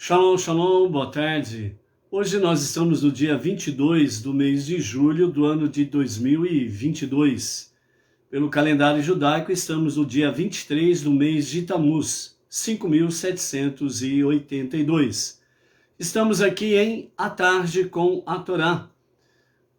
Shalom, shalom, boa tarde. Hoje nós estamos no dia 22 do mês de julho do ano de 2022. Pelo calendário judaico, estamos no dia 23 do mês de Tammuz, 5782. Estamos aqui em A Tarde com a Torá.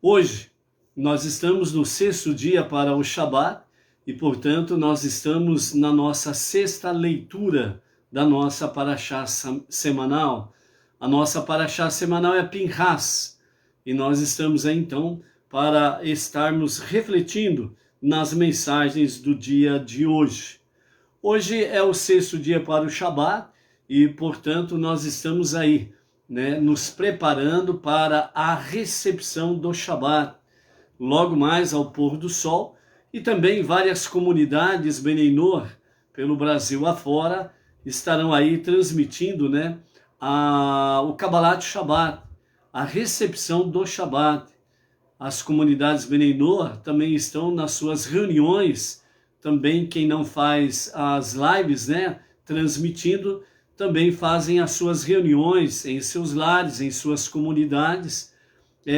Hoje, nós estamos no sexto dia para o Shabat e, portanto, nós estamos na nossa sexta leitura da nossa Parashá semanal. A nossa Parashá semanal é Pinhas, e nós estamos aí então para estarmos refletindo nas mensagens do dia de hoje. Hoje é o sexto dia para o Shabat e, portanto, nós estamos aí, nos preparando para a recepção do Shabat, logo mais ao pôr do sol, e também várias comunidades Benei Noach pelo Brasil afora estarão aí transmitindo, o Kabbalat Shabbat, a recepção do Shabbat. As comunidades Benei Noach também estão nas suas reuniões, também quem não faz as lives, transmitindo, também fazem as suas reuniões em seus lares, em suas comunidades,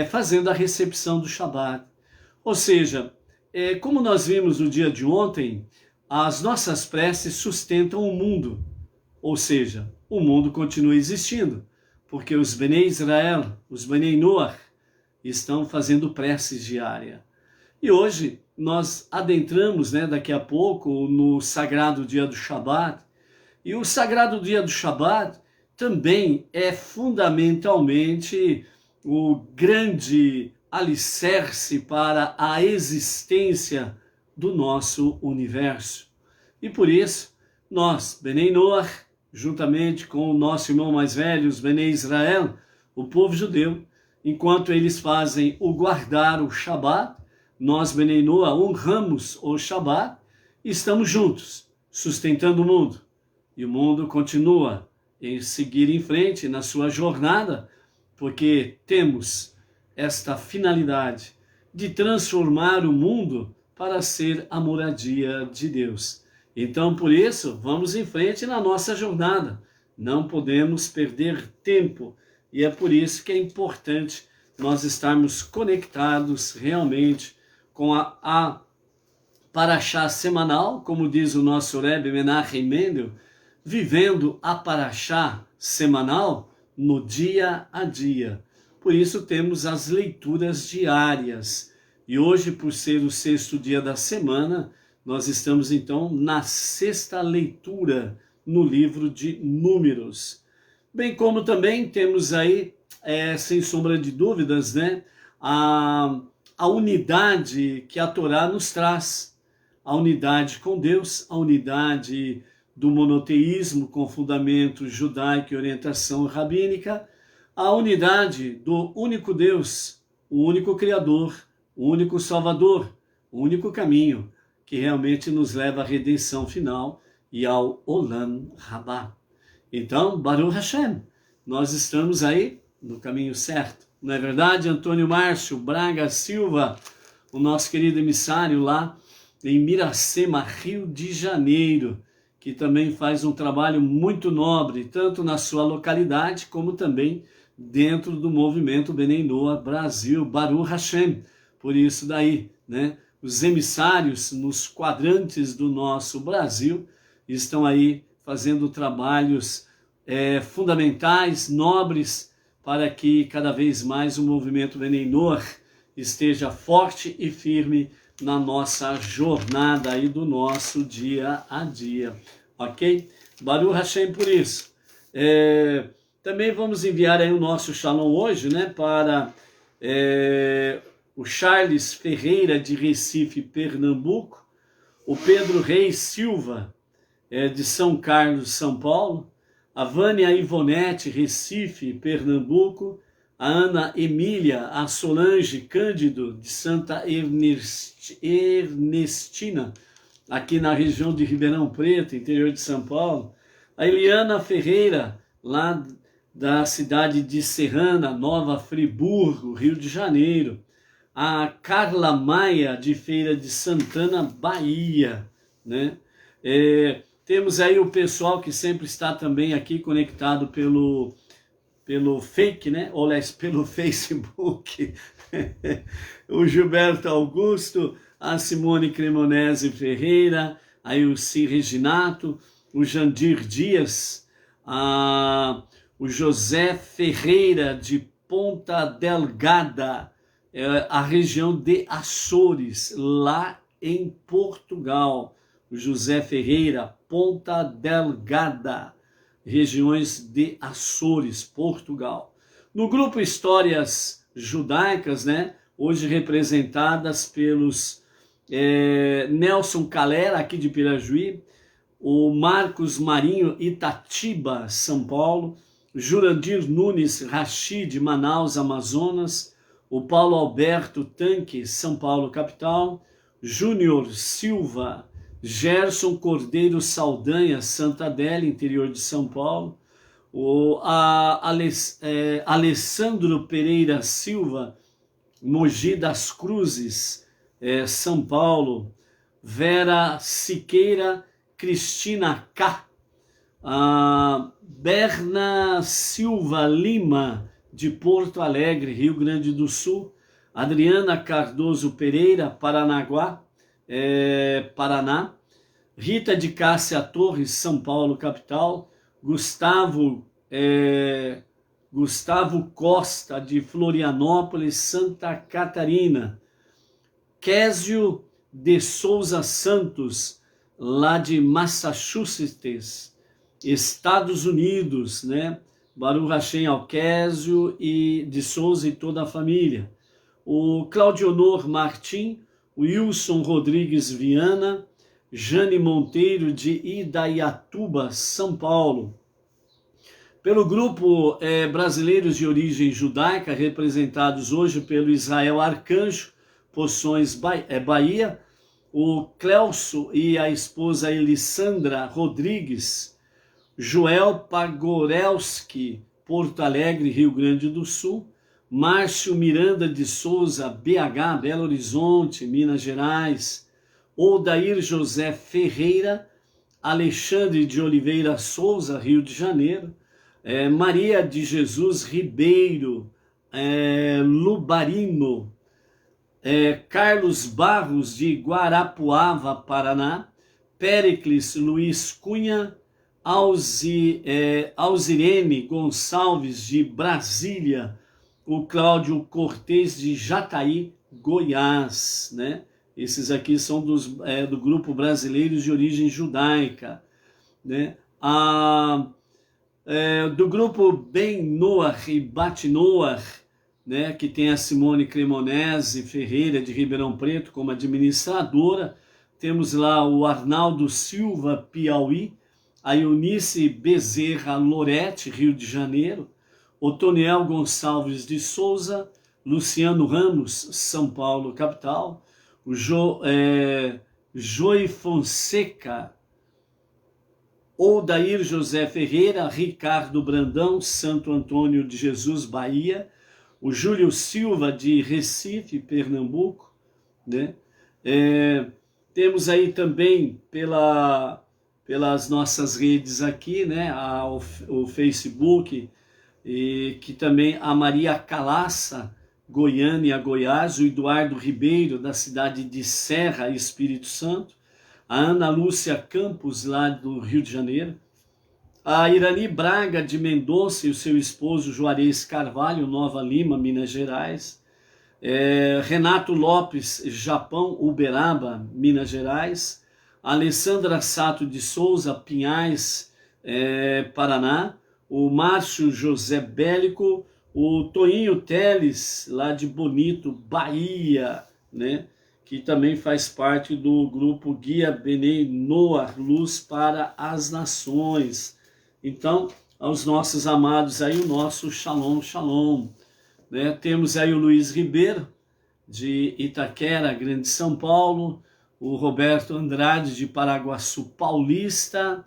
fazendo a recepção do Shabbat. Ou seja, como nós vimos no dia de ontem, as nossas preces sustentam o mundo. Ou seja, o mundo continua existindo, porque os Benei Israel, os Benei Noach, estão fazendo preces diárias. E hoje nós adentramos, daqui a pouco, no sagrado dia do Shabat. E o sagrado dia do Shabat também é fundamentalmente o grande alicerce para a existência do nosso universo. E por isso, nós, Benei Noach, juntamente com o nosso irmão mais velho, os Benei Israel, o povo judeu, enquanto eles fazem o guardar o Shabat, nós, Benei Noach, honramos o Shabat e estamos juntos, sustentando o mundo. E o mundo continua em seguir em frente na sua jornada, porque temos esta finalidade de transformar o mundo para ser a moradia de Deus. Então, por isso, vamos em frente na nossa jornada. Não podemos perder tempo. E é por isso que é importante nós estarmos conectados realmente com a Parashá semanal, como diz o nosso Rebbe Menachem Mendel, vivendo a Parashá semanal no dia a dia. Por isso temos as leituras diárias. E hoje, por ser o sexto dia da semana, nós estamos então na sexta leitura no livro de Números. Bem como também temos aí, sem sombra de dúvidas, a unidade que a Torá nos traz. A unidade com Deus, a unidade do monoteísmo com fundamento judaico e orientação rabínica, a unidade do único Deus, o único Criador, o único Salvador, o único caminho, que realmente nos leva à redenção final e ao Olam Rabá. Então, Baruch Hashem, nós estamos aí no caminho certo. Não é verdade, Antônio Márcio Braga Silva, o nosso querido emissário lá em Miracema, Rio de Janeiro, que também faz um trabalho muito nobre, tanto na sua localidade, como também dentro do movimento Benei Noach Brasil, Baruch Hashem. Por isso daí, os emissários nos quadrantes do nosso Brasil estão aí fazendo trabalhos fundamentais, nobres, para que cada vez mais o movimento Benei Noach esteja forte e firme na nossa jornada aí do nosso dia a dia, ok? Baruch Hashem por isso. Também vamos enviar aí o nosso Shalom hoje, para o Charles Ferreira de Recife, Pernambuco, o Pedro Reis Silva de São Carlos, São Paulo, a Vânia Ivonete, Recife, Pernambuco, a Ana Emília, a Solange Cândido de Santa Ernestina, aqui na região de Ribeirão Preto, interior de São Paulo, a Eliana Ferreira, lá da cidade de Serrana, Nova Friburgo, Rio de Janeiro, a Carla Maia, de Feira de Santana, Bahia, Temos aí o pessoal que sempre está também aqui conectado pelo fake, né? Ou pelo Facebook. O Gilberto Augusto, a Simone Cremonese Ferreira, aí o Si Reginato, o Jandir Dias, o José Ferreira de Ponta Delgada, a região de Açores, lá em Portugal. O José Ferreira, Ponta Delgada, regiões de Açores, Portugal. No grupo Histórias Judaicas, né, hoje representadas pelos Nelson Calera, aqui de Pirajuí, o Marcos Marinho, Itatiba, São Paulo, Jurandir Nunes Rachid, Manaus, Amazonas, o Paulo Alberto Tanque, São Paulo, capital, Júnior Silva, Gerson Cordeiro Saldanha, Santa Adélia, interior de São Paulo, o Alessandro Pereira Silva, Mogi das Cruzes, São Paulo, Vera Siqueira, Cristina K, Berna Silva Lima, de Porto Alegre, Rio Grande do Sul, Adriana Cardoso Pereira, Paranaguá, Paraná, Rita de Cássia Torres, São Paulo, capital, Gustavo Costa, de Florianópolis, Santa Catarina, Késio de Souza Santos, lá de Massachusetts, Estados Unidos, né? Baruch Hashem Alquésio e de Souza e toda a família. O Claudionor Martim, o Wilson Rodrigues Viana, Jane Monteiro de Idaiatuba, São Paulo. Pelo grupo Brasileiros de Origem Judaica, representados hoje pelo Israel Arcanjo, Poções, Bahia, o Cleuso e a esposa Elissandra Rodrigues, Joel Pagorelski, Porto Alegre, Rio Grande do Sul, Márcio Miranda de Souza, BH, Belo Horizonte, Minas Gerais, Odair José Ferreira, Alexandre de Oliveira Souza, Rio de Janeiro, Maria de Jesus Ribeiro, Lubarino, Carlos Barros de Guarapuava, Paraná, Péricles Luiz Cunha, Alzirene Gonçalves de Brasília, o Cláudio Cortez de Jataí, Goiás, né? Esses aqui são do grupo Brasileiros de Origem Judaica, né? Do grupo Ben Noah e Bat Noah, né? Que tem a Simone Cremonese Ferreira de Ribeirão Preto como administradora. Temos lá o Arnaldo Silva, Piauí, a Eunice Bezerra Lorete, Rio de Janeiro, Otoniel Gonçalves de Souza, Luciano Ramos, São Paulo, capital, o Joey Fonseca, Odair José Ferreira, Ricardo Brandão, Santo Antônio de Jesus, Bahia, o Júlio Silva de Recife, Pernambuco, né? Temos aí também pelas nossas redes aqui, né? O Facebook, e que também a Maria Calaça, Goiânia, Goiás, o Eduardo Ribeiro, da cidade de Serra, Espírito Santo, a Ana Lúcia Campos, lá do Rio de Janeiro, a Irani Braga, de Mendonça, e o seu esposo Juarez Carvalho, Nova Lima, Minas Gerais, Renato Lopes, Japão, Uberaba, Minas Gerais, Alessandra Sato de Souza, Pinhais, Paraná, o Márcio José Bélico, o Toinho Teles, lá de Bonito, Bahia, né? Que também faz parte do grupo Guia Benei Noah, Luz para as Nações. Então, aos nossos amados aí, o nosso Shalom, Shalom. Né? Temos aí o Luiz Ribeiro, de Itaquera, Grande São Paulo, o Roberto Andrade, de Paraguaçu Paulista,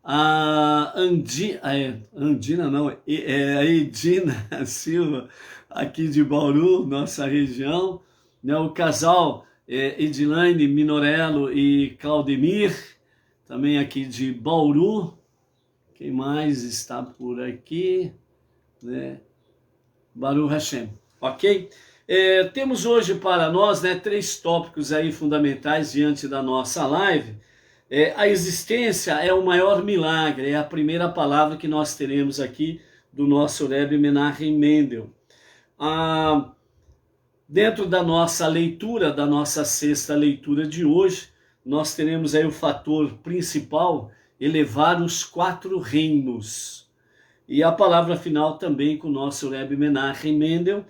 a Edina Silva, aqui de Bauru, nossa região, né? O casal Edilane Minorello e Claudemir, também aqui de Bauru. Quem mais está por aqui? Né? Baruch Hashem, ok? Temos hoje para nós, né, 3 tópicos aí fundamentais diante da nossa live. A existência é o maior milagre, é a primeira palavra que nós teremos aqui do nosso Rebbe Menachem Mendel. Dentro da nossa leitura, da nossa sexta leitura de hoje, nós teremos aí o fator principal, elevar os 4 reinos. E a palavra final também com o nosso Rebbe Menachem Mendel,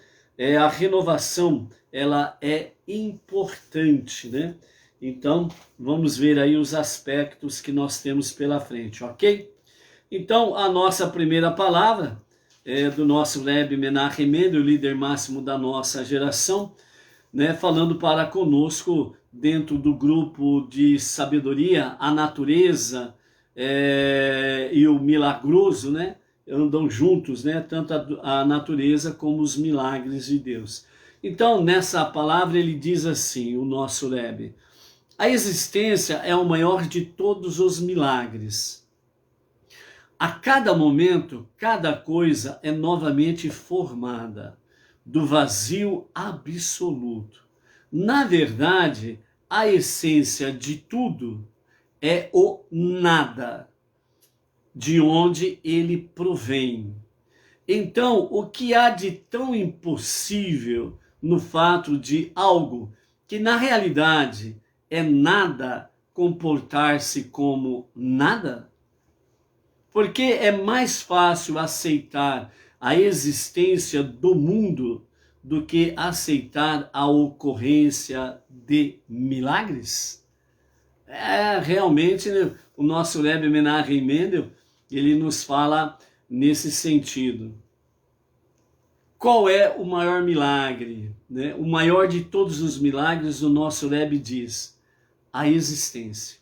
a renovação, ela é importante, né? Então, vamos ver aí os aspectos que nós temos pela frente, ok? Então, a nossa primeira palavra do nosso Rebbe Menachem Mendel, o líder máximo da nossa geração, né, falando para conosco dentro do grupo de sabedoria, a natureza e o milagroso, né, andam juntos, né, tanto a natureza como os milagres de Deus. Então, nessa palavra ele diz assim, o nosso Rebbe: a existência é o maior de todos os milagres. A cada momento, cada coisa é novamente formada do vazio absoluto. Na verdade, a essência de tudo é o nada, de onde ele provém. Então, o que há de tão impossível no fato de algo que na realidade é nada comportar-se como nada? Porque é mais fácil aceitar a existência do mundo do que aceitar a ocorrência de milagres? Realmente, né, o nosso Rebbe Menachem Mendel, ele nos fala nesse sentido. Qual é o maior milagre? Né? O maior de todos os milagres, o nosso Rebbe diz: a existência.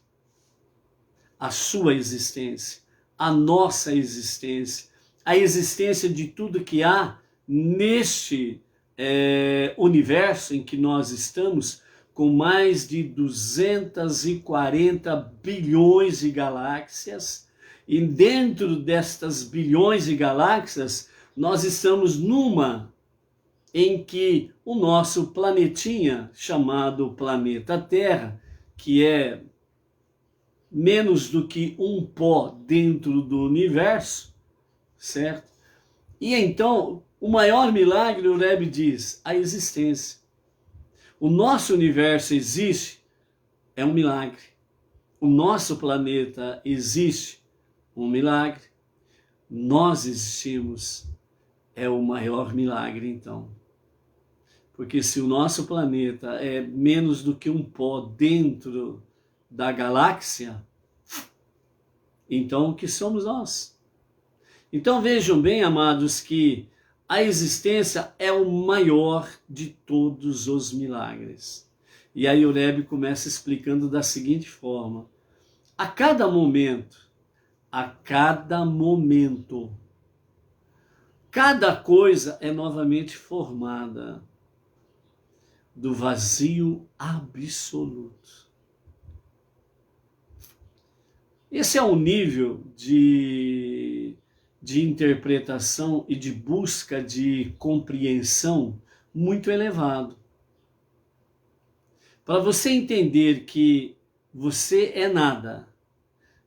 A sua existência. A nossa existência. A existência de tudo que há neste universo em que nós estamos, com mais de 240 bilhões de galáxias. E dentro destas bilhões de galáxias, nós estamos numa em que o nosso planetinha, chamado planeta Terra, que é menos do que um pó dentro do universo, certo? E então, o maior milagre, o Rebbe diz, a existência. O nosso universo existe, é um milagre. O nosso planeta existe, um milagre. Nós existimos, é o maior milagre, então. Porque se o nosso planeta é menos do que um pó dentro da galáxia, então o que somos nós? Então vejam bem, amados, que a existência é o maior de todos os milagres. E aí o Rebbe começa explicando da seguinte forma: a cada momento, cada coisa é novamente formada do vazio absoluto. Esse é um nível de interpretação e de busca de compreensão muito elevado. Para você entender que você é nada,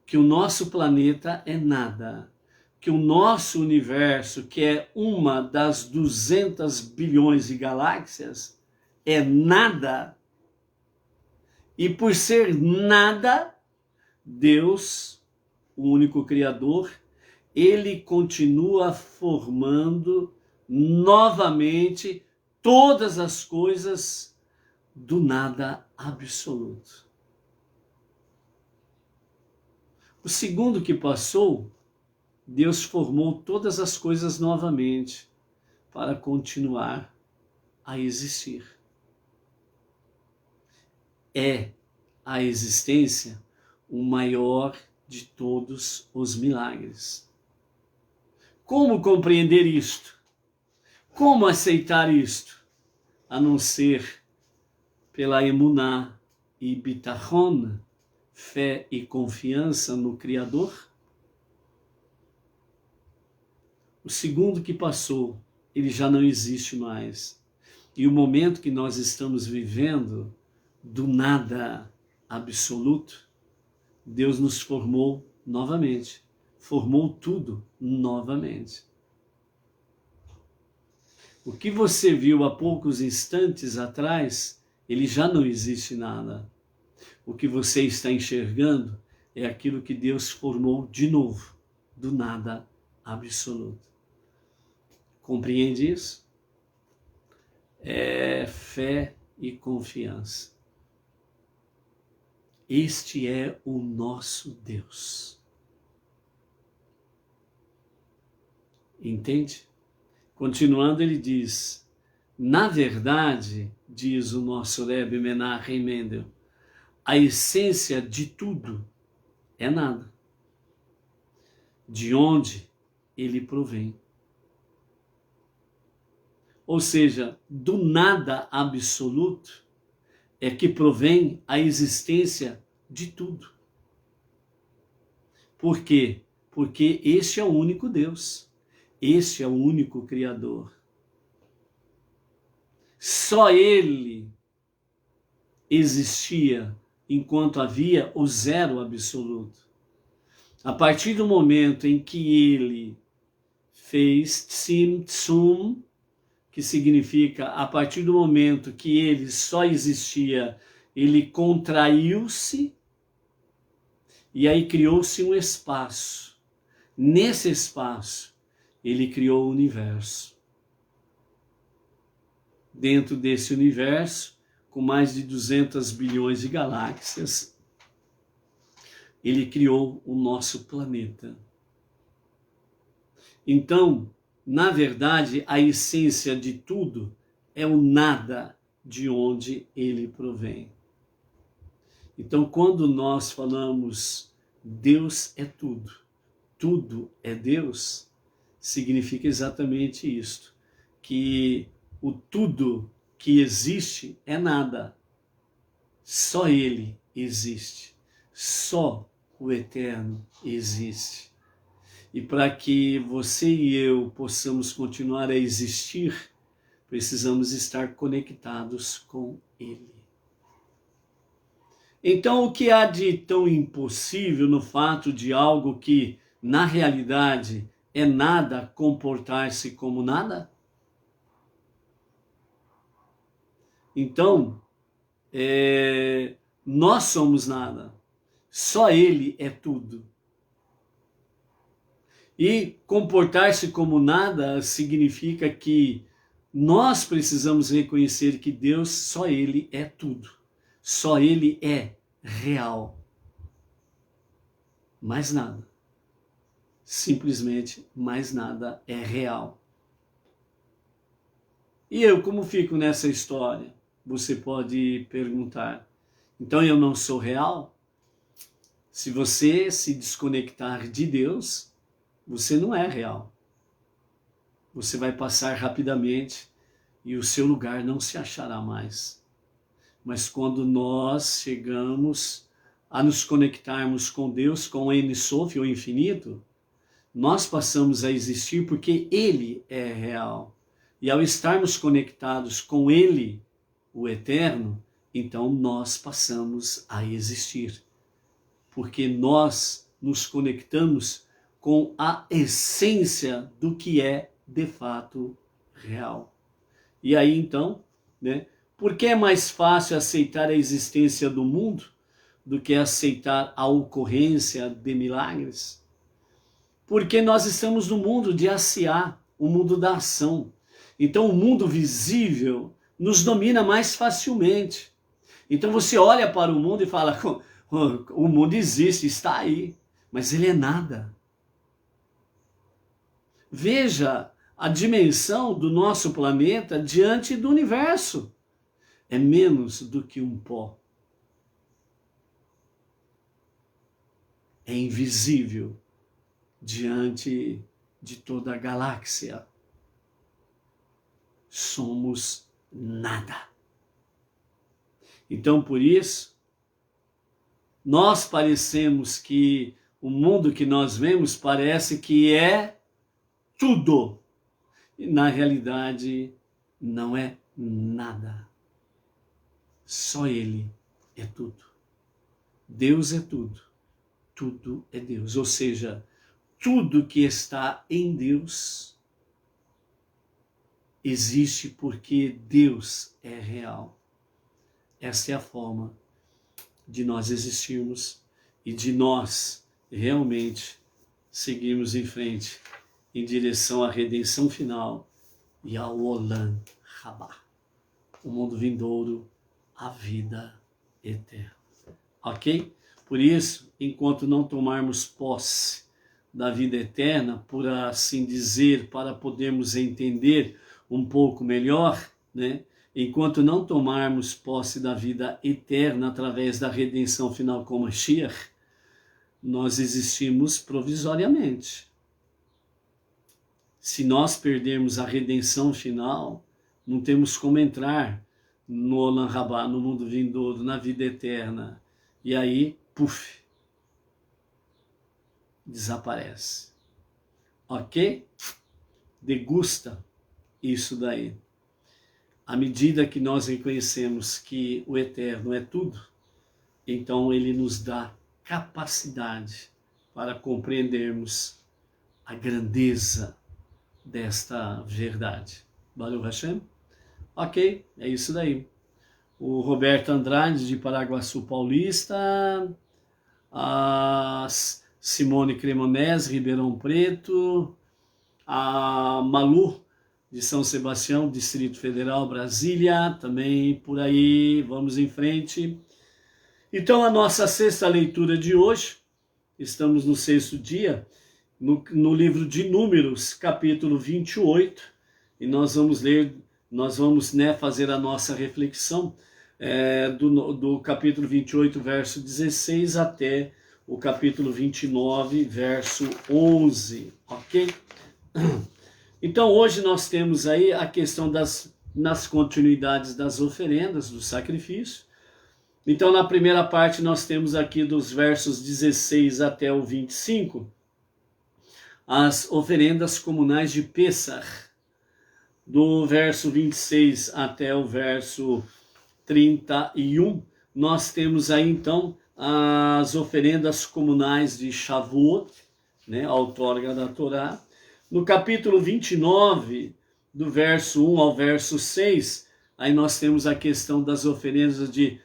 que o nosso planeta é nada, que o nosso universo, que é uma das 200 bilhões de galáxias, é nada, e por ser nada, Deus, o único Criador, ele continua formando novamente todas as coisas do nada absoluto. O segundo que passou, Deus formou todas as coisas novamente para continuar a existir. É a existência o maior de todos os milagres. Como compreender isto? Como aceitar isto? A não ser pela emuná e bitachon, fé e confiança no Criador. O segundo que passou, ele já não existe mais. E o momento que nós estamos vivendo, do nada absoluto, Deus nos formou novamente. Formou tudo novamente. O que você viu há poucos instantes atrás, ele já não existe nada. O que você está enxergando é aquilo que Deus formou de novo, do nada absoluto. Compreende isso? É fé e confiança. Este é o nosso Deus. Entende? Continuando, ele diz, na verdade, diz o nosso Rebbe Menachem Mendel, a essência de tudo é nada. De onde ele provém. Ou seja, do nada absoluto é que provém a existência de tudo. Por quê? Porque este é o único Deus. Este é o único Criador. Só Ele existia enquanto havia o zero absoluto. A partir do momento em que Ele fez Tzimtzum, que significa, a partir do momento que Ele só existia, Ele contraiu-se, e aí criou-se um espaço. Nesse espaço, ele criou o universo. Dentro desse universo, com mais de 200 bilhões de galáxias, ele criou o nosso planeta. Então, na verdade, a essência de tudo é o nada de onde ele provém. Então, quando nós falamos Deus é tudo, tudo é Deus, significa exatamente isto, que o tudo que existe é nada, só Ele existe, só o Eterno existe. E para que você e eu possamos continuar a existir, precisamos estar conectados com Ele. Então, o que há de tão impossível no fato de algo que, na realidade, é nada comportar-se como nada? Então, nós somos nada. Só Ele é tudo. E comportar-se como nada significa que nós precisamos reconhecer que Deus, só Ele é tudo. Só Ele é real. Mais nada. Simplesmente mais nada é real. E eu, como fico nessa história? Você pode perguntar. Então eu não sou real? Se você se desconectar de Deus, você não é real. Você vai passar rapidamente e o seu lugar não se achará mais. Mas quando nós chegamos a nos conectarmos com Deus, com o Ein Sof, o infinito, nós passamos a existir porque Ele é real. E ao estarmos conectados com Ele, o Eterno, então nós passamos a existir. Porque nós nos conectamos com a essência do que é de fato real. E aí então, por que é mais fácil aceitar a existência do mundo do que aceitar a ocorrência de milagres? Porque nós estamos no mundo de ACA, o mundo da ação. Então o mundo visível nos domina mais facilmente. Então você olha para o mundo e fala, o mundo existe, está aí, mas ele é nada. Veja a dimensão do nosso planeta diante do universo. É menos do que um pó. É invisível diante de toda a galáxia. Somos nada. Então, por isso, Nós parecemos que o mundo que nós vemos parece que é tudo. E na realidade não é nada. Só Ele é tudo. Deus é tudo. Tudo é Deus. Ou seja, tudo que está em Deus existe porque Deus é real. Essa é a forma de nós existirmos e de nós realmente seguirmos em frente em direção à redenção final e ao Olam Rabá, o mundo vindouro, a vida eterna. Ok? Por isso, enquanto não tomarmos posse da vida eterna, por assim dizer, para podermos entender um pouco melhor, né? Enquanto não tomarmos posse da vida eterna através da redenção final com Mashiach, nós existimos provisoriamente. Se nós perdermos a redenção final, não temos como entrar no Olam Rabá, no mundo vindouro, na vida eterna. E aí, puf, desaparece. Ok? Degusta isso daí. À medida que nós reconhecemos que o eterno é tudo, então ele nos dá capacidade para compreendermos a grandeza desta verdade. Baruch Hashem? Ok, é isso daí. O Roberto Andrade, de Paraguaçu Paulista, a Simone Cremonese, Ribeirão Preto, a Malu, de São Sebastião, Distrito Federal, Brasília, também por aí, vamos em frente. Então, a nossa sexta leitura de hoje, estamos no sexto dia, no livro de Números, capítulo 28, e nós vamos ler, fazer a nossa reflexão do capítulo 28, verso 16, até o capítulo 29, verso 11, ok? Então, hoje nós temos aí a questão nas continuidades das oferendas, do sacrifício. Então, na primeira parte, nós temos aqui dos versos 16 até o 25, as oferendas comunais de Pêssar. Do verso 26 até o verso 31, nós temos aí, então, as oferendas comunais de Shavuot, né, a outorga da Torá. No capítulo 29, do verso 1 ao verso 6, aí nós temos a questão das oferendas de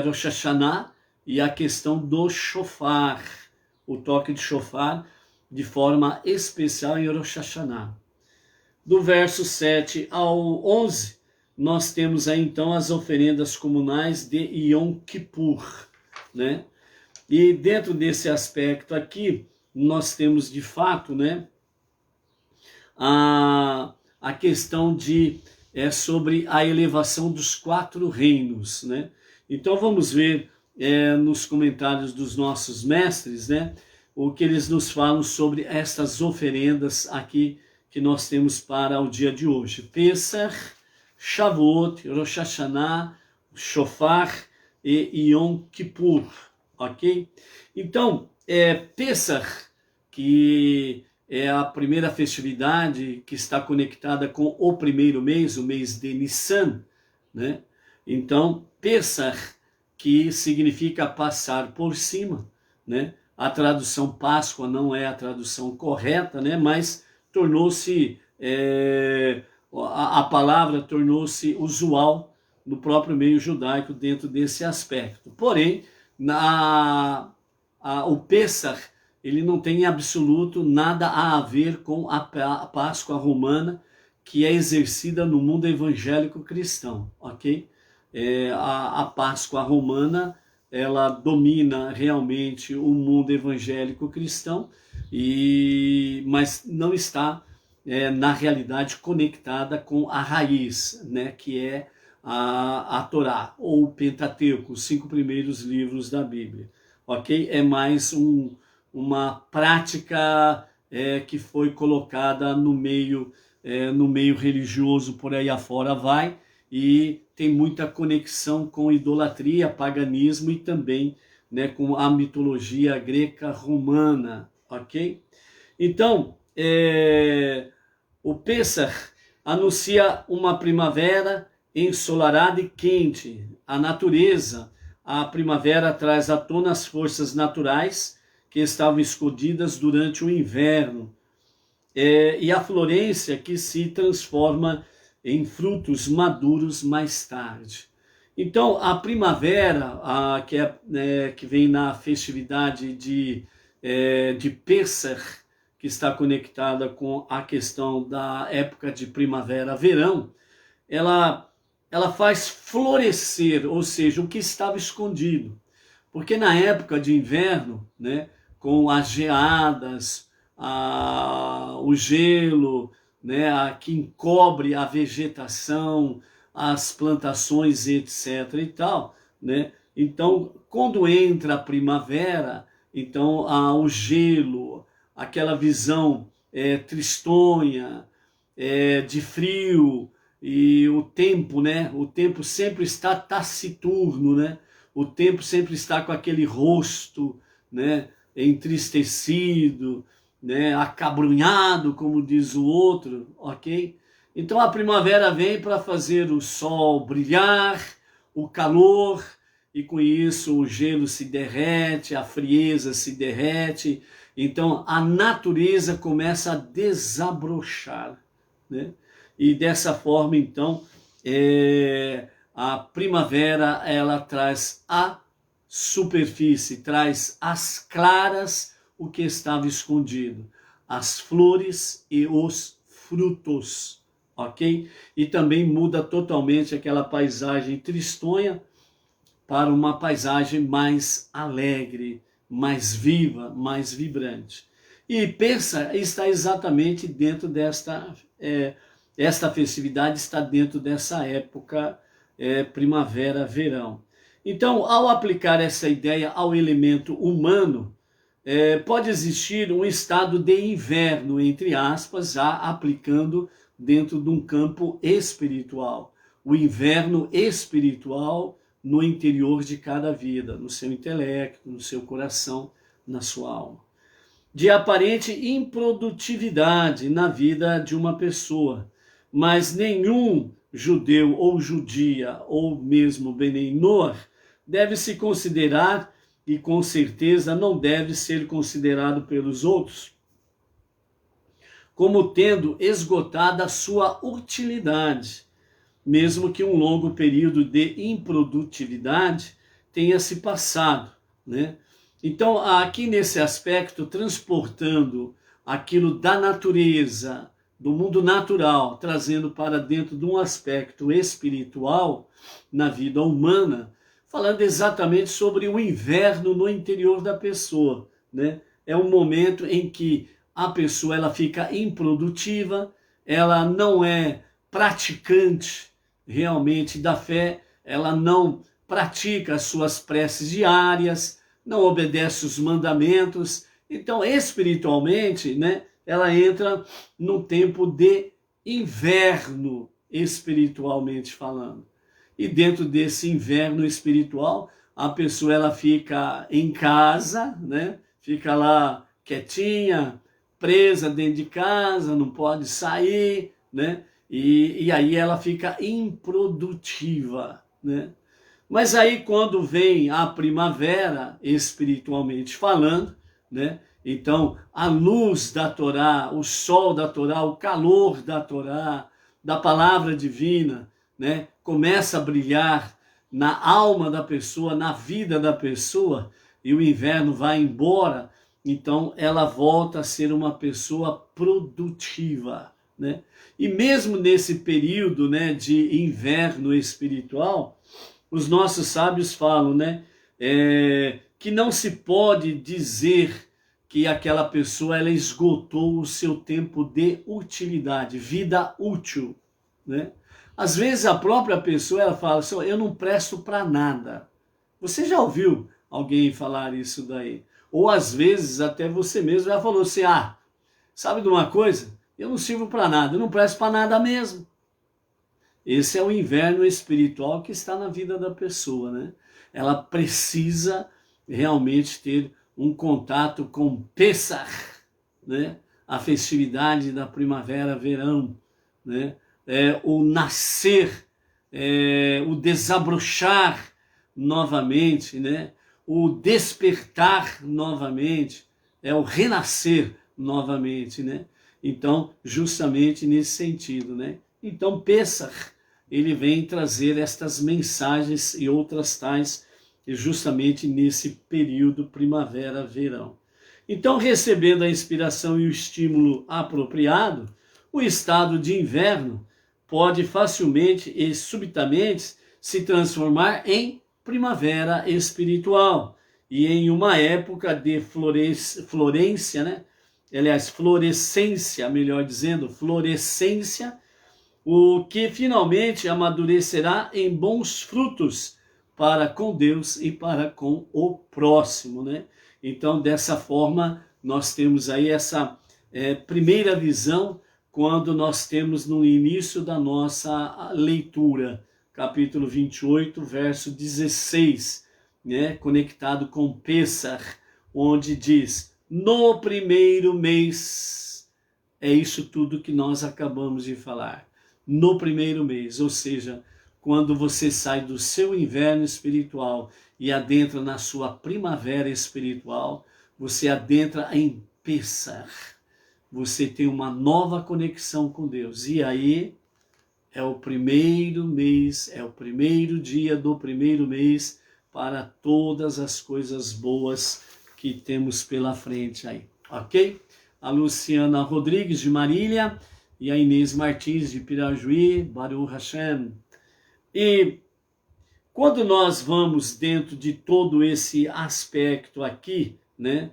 Rosh Hashanah e a questão do shofar, o toque de shofar de forma especial em Rosh Hashanah. Do verso 7 ao 11, nós temos aí então as oferendas comunais de Yom Kippur, né? E dentro desse aspecto aqui, nós temos de fato, né, a questão sobre a elevação dos 4 reinos, né? Então vamos ver nos comentários dos nossos mestres, né, o que eles nos falam sobre estas oferendas aqui que nós temos para o dia de hoje. Pêssar, Shavuot, Rosh Hashanah, Shofar e Yom Kippur, ok? Então, Pêssar, que é a primeira festividade que está conectada com o primeiro mês, o mês de Nissan, né? Então, Pêssar, que significa passar por cima, né? A tradução Páscoa não é a tradução correta, né? Mas tornou-se, a palavra tornou-se usual no próprio meio judaico dentro desse aspecto. Porém, o Pêssar, ele não tem em absoluto nada a ver com a Páscoa romana que é exercida no mundo evangélico cristão, ok? A Páscoa romana, ela domina realmente o mundo evangélico cristão, mas não está, na realidade, conectada com a raiz, né, que é a Torá, ou o Pentateuco, os 5 primeiros livros da Bíblia, ok? É mais uma prática que foi colocada no meio religioso, por aí afora vai, e tem muita conexão com idolatria, paganismo e também né, com a mitologia greca-romana, ok? Então, o Pêssar anuncia uma primavera ensolarada e quente. A natureza, a primavera traz à tona as forças naturais que estavam escondidas durante o inverno. E a florência que se transforma em frutos maduros mais tarde. Então, a primavera, que vem na festividade de Pêssar, que está conectada com a questão da época de primavera-verão, ela faz florescer, ou seja, o que estava escondido. Porque na época de inverno, né, com as geadas, o gelo, né, que encobre a vegetação, as plantações, etc. e tal, né? Então, quando entra a primavera, então o gelo, aquela visão tristonha, de frio, e o tempo, né? O tempo sempre está taciturno, né? O tempo sempre está com aquele rosto, né, entristecido, né, acabrunhado, como diz o outro, ok? Então a primavera vem para fazer o sol brilhar, o calor, e com isso o gelo se derrete, a frieza se derrete, então a natureza começa a desabrochar, né? E dessa forma, então, a primavera, ela traz a superfície, traz às claras o que estava escondido, as flores e os frutos, ok? E também muda totalmente aquela paisagem tristonha para uma paisagem mais alegre, mais viva, mais vibrante. E pensa, está exatamente dentro esta festividade está dentro dessa época primavera-verão. Então, ao aplicar essa ideia ao elemento humano, pode existir um estado de inverno, entre aspas, já aplicando dentro de um campo espiritual. O inverno espiritual no interior de cada vida, no seu intelecto, no seu coração, na sua alma. De aparente improdutividade na vida de uma pessoa, mas nenhum judeu ou judia, ou mesmo Beneinor, deve se considerar, e com certeza não deve ser considerado pelos outros, como tendo esgotado a sua utilidade, mesmo que um longo período de improdutividade tenha se passado, né? Então, aqui nesse aspecto, transportando aquilo da natureza, do mundo natural, trazendo para dentro de um aspecto espiritual na vida humana, falando exatamente sobre o inverno no interior da pessoa, né? É um momento em que a pessoa ela fica improdutiva, ela não é praticante realmente da fé, ela não pratica as suas preces diárias, não obedece os mandamentos. Então, espiritualmente, né, ela entra num tempo de inverno, espiritualmente falando. E dentro desse inverno espiritual, a pessoa ela fica em casa, né, fica lá quietinha, presa dentro de casa, não pode sair, né? E aí ela fica improdutiva, né? Mas aí quando vem a primavera, espiritualmente falando, né? Então a luz da Torá, o sol da Torá, o calor da Torá, da palavra divina, né? Começa a brilhar na alma da pessoa, na vida da pessoa, e o inverno vai embora, então ela volta a ser uma pessoa produtiva, né? E mesmo nesse período, né, de inverno espiritual, os nossos sábios falam, né, que não se pode dizer que aquela pessoa ela esgotou o seu tempo de utilidade, vida útil, né? Às vezes a própria pessoa ela fala assim, eu não presto para nada. Você já ouviu alguém falar isso daí? Ou às vezes até você mesmo já falou assim, sabe de uma coisa? Eu não sirvo para nada, eu não presto para nada mesmo. Esse é o inverno espiritual que está na vida da pessoa, né? Ela precisa realmente ter um contato com Pessach, né? A festividade da primavera-verão, né? O nascer, o desabrochar novamente, né? O despertar novamente, o renascer novamente, né? Então, justamente nesse sentido, né? Então, Pessach, ele vem trazer estas mensagens e outras tais, justamente nesse período primavera-verão. Então, recebendo a inspiração e o estímulo apropriado, o estado de inverno pode facilmente e subitamente se transformar em primavera espiritual e em uma época de florescência, né? Aliás, florescência, melhor dizendo, florescência, o que finalmente amadurecerá em bons frutos para com Deus e para com o próximo, né? Então, dessa forma, nós temos aí essa primeira visão quando nós temos no início da nossa leitura, capítulo 28, verso 16, né? Conectado com Pessach, onde diz, no primeiro mês, é isso tudo que nós acabamos de falar, no primeiro mês, ou seja, quando você sai do seu inverno espiritual e adentra na sua primavera espiritual, você adentra em Pessach. Você tem uma nova conexão com Deus. E aí é o primeiro mês, é o primeiro dia do primeiro mês para todas as coisas boas que temos pela frente aí, ok? A Luciana Rodrigues de Marília e a Inês Martins de Pirajuí, Baruch Hashem. E quando nós vamos dentro de todo esse aspecto aqui, né,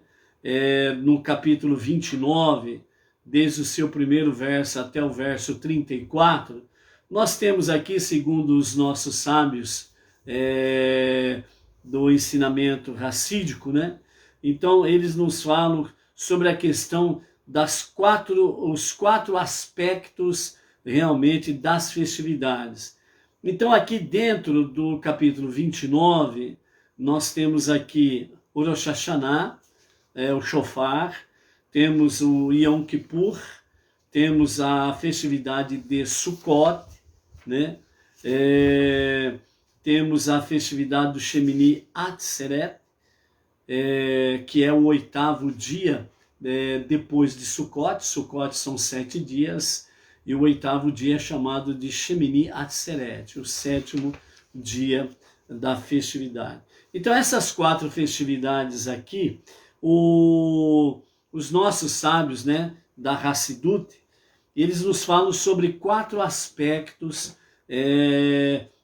no capítulo 29, desde o seu primeiro verso até o verso 34, nós temos aqui, segundo os nossos sábios do ensinamento racídico, né, então eles nos falam sobre a questão os quatro aspectos realmente das festividades. Então aqui dentro do capítulo 29, nós temos aqui o Rosh Hashanah, o Shofar, temos o Yom Kippur, temos a festividade de Sukkot, né? Temos a festividade do Shemini Atzeret, que é o 8º dia depois de Sukkot. Sukkot são 7 dias, e o 8º dia é chamado de Shemini Atzeret, o 7º dia da festividade. Então essas 4 festividades aqui, os nossos sábios, né, da Hassidut, eles nos falam sobre 4 aspectos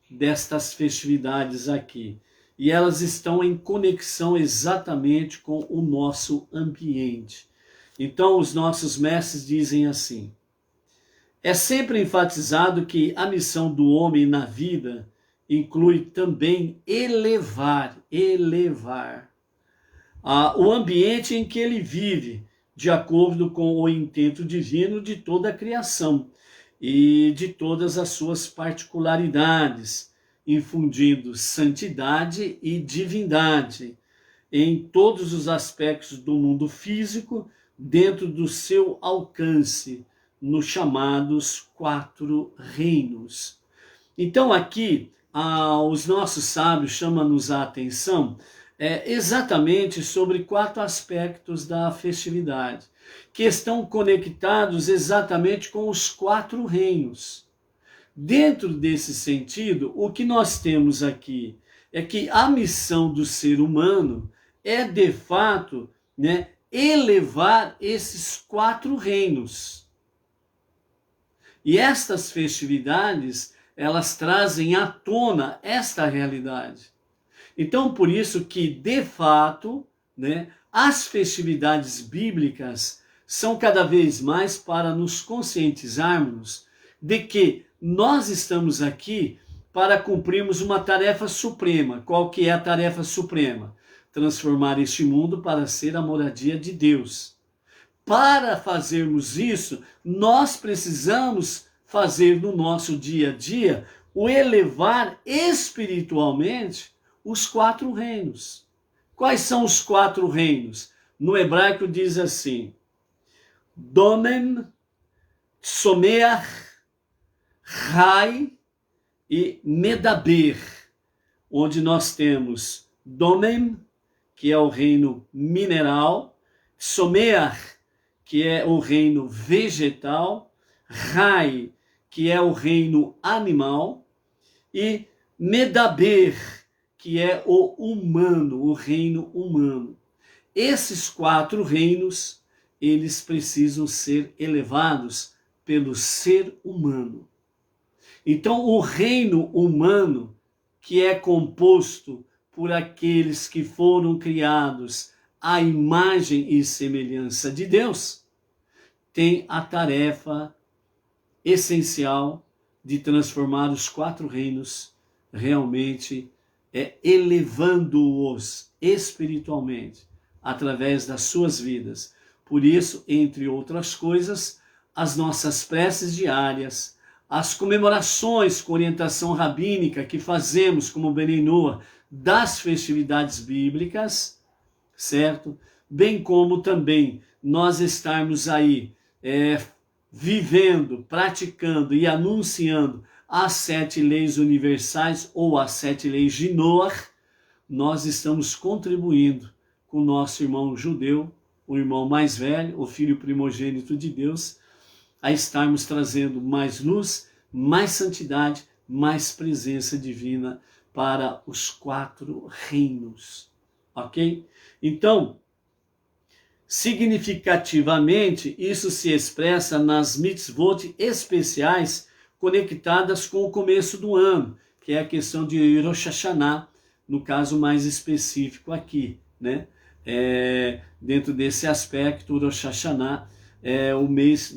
destas festividades aqui. E elas estão em conexão exatamente com o nosso ambiente. Então os nossos mestres dizem assim: é sempre enfatizado que a missão do homem na vida inclui também elevar o ambiente em que ele vive, de acordo com o intento divino de toda a criação e de todas as suas particularidades, infundindo santidade e divindade em todos os aspectos do mundo físico, dentro do seu alcance, nos chamados 4 reinos. Então aqui, os nossos sábios chamam-nos a atenção exatamente sobre 4 aspectos da festividade, que estão conectados exatamente com os 4 reinos. Dentro desse sentido, o que nós temos aqui é que a missão do ser humano é, de fato, né, elevar esses 4 reinos. E estas festividades, elas trazem à tona esta realidade. Então, por isso que, de fato, né, as festividades bíblicas são cada vez mais para nos conscientizarmos de que nós estamos aqui para cumprirmos uma tarefa suprema. Qual que é a tarefa suprema? Transformar este mundo para ser a moradia de Deus. Para fazermos isso, nós precisamos fazer no nosso dia a dia o elevar espiritualmente os 4 reinos. Quais são os 4 reinos? No hebraico diz assim: Domem, Tsomeach, Rai e Medaber, onde nós temos Domem, que é o reino mineral, Tsomeach, que é o reino vegetal, Rai, que é o reino animal, e Medaber, que é o humano, o reino humano. Esses 4 reinos, eles precisam ser elevados pelo ser humano. Então, o reino humano, que é composto por aqueles que foram criados à imagem e semelhança de Deus, tem a tarefa essencial de transformar os 4 reinos realmente elevando-os espiritualmente através das suas vidas. Por isso, entre outras coisas, as nossas preces diárias, as comemorações com orientação rabínica que fazemos como Benei Noach das festividades bíblicas, certo? Bem como também nós estarmos aí vivendo, praticando e anunciando as 7 leis universais ou as 7 leis de Noach, nós estamos contribuindo com o nosso irmão judeu, o irmão mais velho, o filho primogênito de Deus, a estarmos trazendo mais luz, mais santidade, mais presença divina para os 4 reinos, ok? Então, significativamente, isso se expressa nas mitzvot especiais conectadas com o começo do ano, que é a questão de Rosh Hashanah, no caso mais específico aqui, né? Dentro desse aspecto, Rosh Hashanah é o mês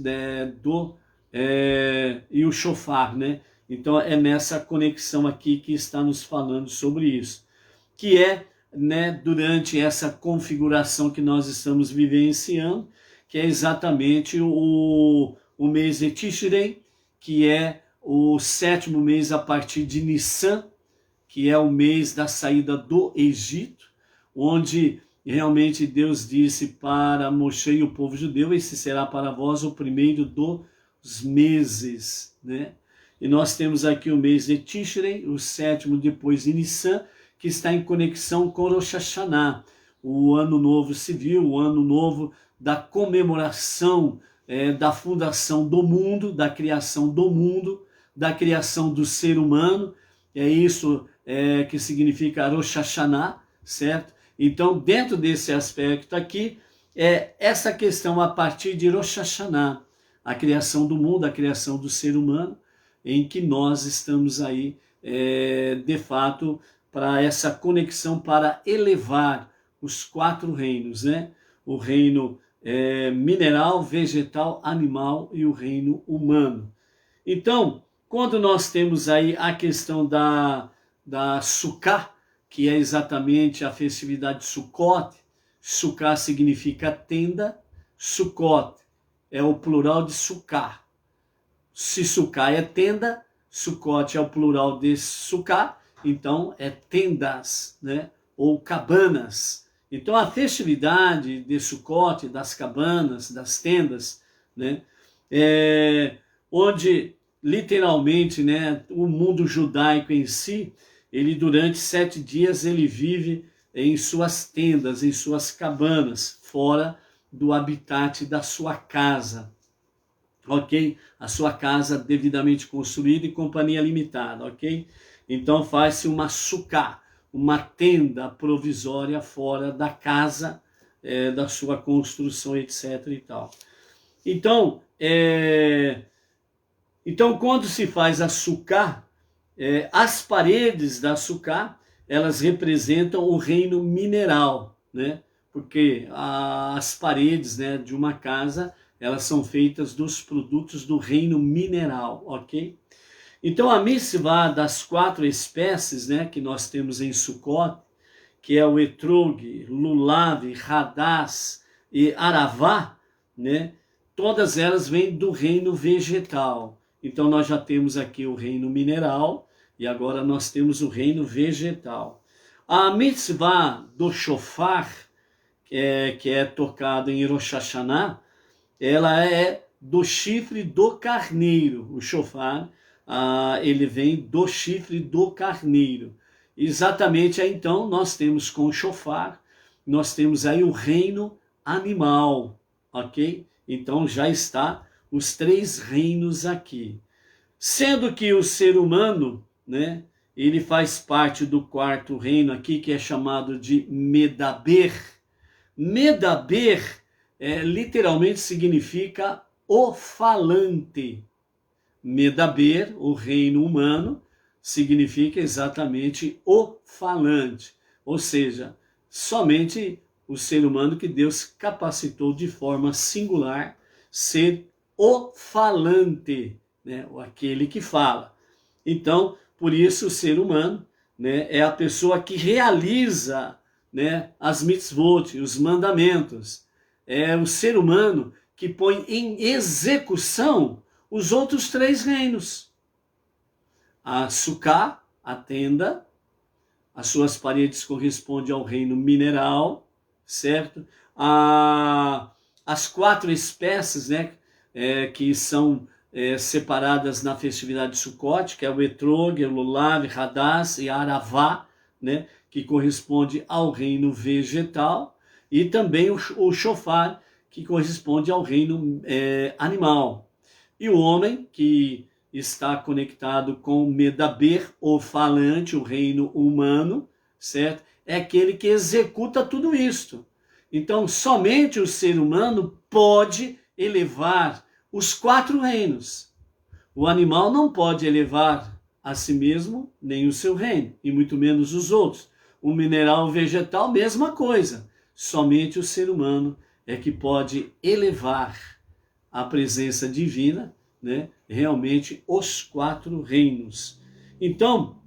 e o Shofar, né? Então é nessa conexão aqui que está nos falando sobre isso, que é, né, durante essa configuração que nós estamos vivenciando, que é exatamente o mês de Tishrei, que é o 7º mês a partir de Nissan, que é o mês da saída do Egito, onde realmente Deus disse para Moshe e o povo judeu: esse será para vós o primeiro dos meses, né? E nós temos aqui o mês de Tishrei, o 7º depois de Nissan, que está em conexão com Rosh Hashanah, o ano novo civil, o ano novo da comemoração da fundação do mundo, da criação do mundo, da criação do ser humano. É isso que significa Rosh Hashanah, certo? Então, dentro desse aspecto aqui, essa questão a partir de Rosh Hashanah, a criação do mundo, a criação do ser humano, em que nós estamos aí, de fato, para essa conexão, para elevar os 4 reinos, né? O reino mineral, vegetal, animal e o reino humano. Então, quando nós temos aí a questão da Sukkah, que é exatamente a festividade de Sukkot, Sukkah significa tenda, Sukkot é o plural de Sukkah. Se Sukkah é tenda, Sukkot é o plural de Sukkah, então é tendas, né? Ou cabanas. Então a festividade de Sukkot, das cabanas, das tendas, né? Onde literalmente, né, o mundo judaico em si, ele durante 7 dias ele vive em suas tendas, em suas cabanas, fora do habitat da sua casa, ok? A sua casa devidamente construída e companhia limitada, ok? Então faz-se uma sukkah, uma tenda provisória fora da casa, da sua construção, etc. e tal. Então, quando se faz a sukkah, as paredes da sukkah, elas representam o reino mineral, né? Porque as paredes, né, de uma casa, elas são feitas dos produtos do reino mineral, ok? Então a mitzvah das 4 espécies, né, que nós temos em Sukkot, que é o etrog, lulav, hadass e aravá, né, todas elas vêm do reino vegetal. Então nós já temos aqui o reino mineral e agora nós temos o reino vegetal. A mitzvah do shofar, que é tocado em Rosh Hashanah, ela é do chifre do carneiro. O shofar, ele vem do chifre do carneiro. Exatamente aí então nós temos com o shofar, nós temos aí o reino animal, ok? Então já está os 3 reinos aqui. Sendo que o ser humano, né, ele faz parte do 4º reino aqui, que é chamado de Medaber. Medaber literalmente significa o falante. Medaber, o reino humano, significa exatamente o falante. Ou seja, somente o ser humano que Deus capacitou de forma singular ser o falante, né? Aquele que fala. Então, por isso o ser humano, né, é a pessoa que realiza, né, as mitzvot, os mandamentos. É o ser humano que põe em execução os outros 3 reinos. A Sukkah, a tenda, as suas paredes correspondem ao reino mineral, certo? As 4 espécies, né, que são separadas na festividade de Sukkot, que é o Etrog, o Lulav, Hadass e Aravá, né, que corresponde ao reino vegetal, e também o Shofar, que corresponde ao reino animal. E o homem, que está conectado com Medaber, o falante, o reino humano, certo? É aquele que executa tudo isto. Então, somente o ser humano pode elevar os 4 reinos. O animal não pode elevar a si mesmo, nem o seu reino, e muito menos os outros. O mineral vegetal, mesma coisa. Somente o ser humano é que pode elevar a presença divina, né, realmente os 4 reinos. Então,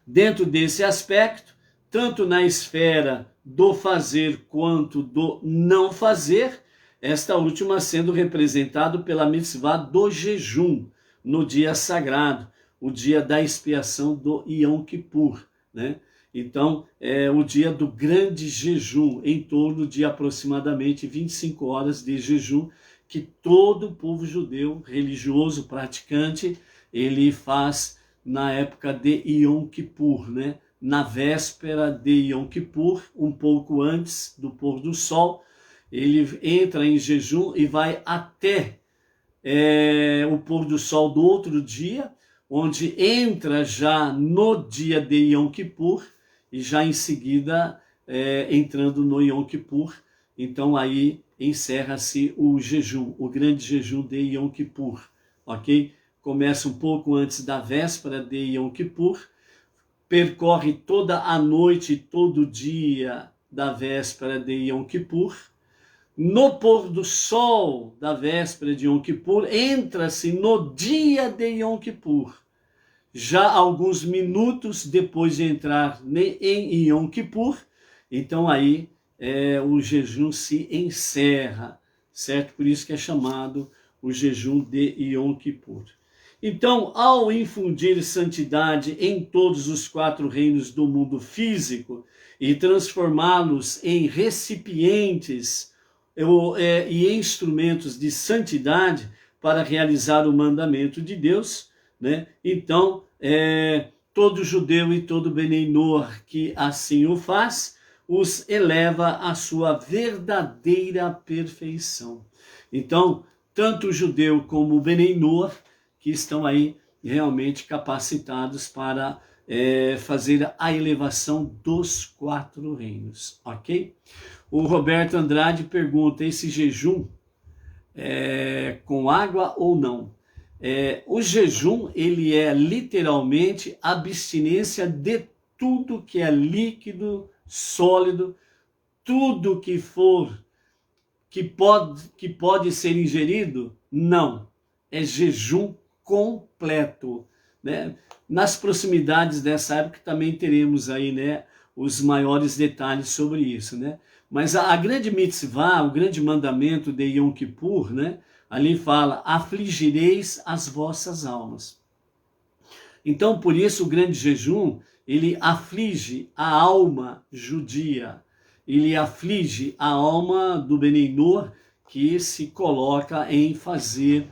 dentro desse aspecto, tanto na esfera do fazer quanto do não fazer, esta última sendo representado pela mitzvah do jejum, no dia sagrado, o dia da expiação do Yom Kippur, né? Então, é o dia do grande jejum, em torno de aproximadamente 25 horas de jejum, que todo o povo judeu, religioso, praticante, ele faz na época de Yom Kippur, né? Na véspera de Yom Kippur, um pouco antes do pôr do sol, ele entra em jejum e vai até o pôr do sol do outro dia, onde entra já no dia de Yom Kippur, e já em seguida entrando no Yom Kippur, então aí encerra-se o jejum, o grande jejum de Yom Kippur, ok? Começa um pouco antes da véspera de Yom Kippur, percorre toda a noite, todo o dia da véspera de Yom Kippur. No pôr do sol da véspera de Yom Kippur, entra-se no dia de Yom Kippur. Já alguns minutos depois de entrar em Yom Kippur, então aí o jejum se encerra, certo? Por isso que é chamado o jejum de Yom Kippur. Então, ao infundir santidade em todos os 4 reinos do mundo físico e transformá-los em recipientes e instrumentos de santidade para realizar o mandamento de Deus, né? Então, todo judeu e todo Benei Noach que assim o faz, os eleva à sua verdadeira perfeição. Então, tanto o judeu como o Benei Noach, que estão aí realmente capacitados para fazer a elevação dos 4 reinos, ok? O Roberto Andrade pergunta, esse jejum com água ou não? O jejum, ele é literalmente abstinência de tudo que é líquido, sólido, tudo que pode ser ingerido, não. É jejum completo, né? Nas proximidades dessa época também teremos aí, né, os maiores detalhes sobre isso, né? Mas a grande mitzvah, o grande mandamento de Yom Kippur, né, ali fala, afligireis as vossas almas. Então, por isso, o grande jejum, ele aflige a alma judia, ele aflige a alma do Benei que se coloca em fazer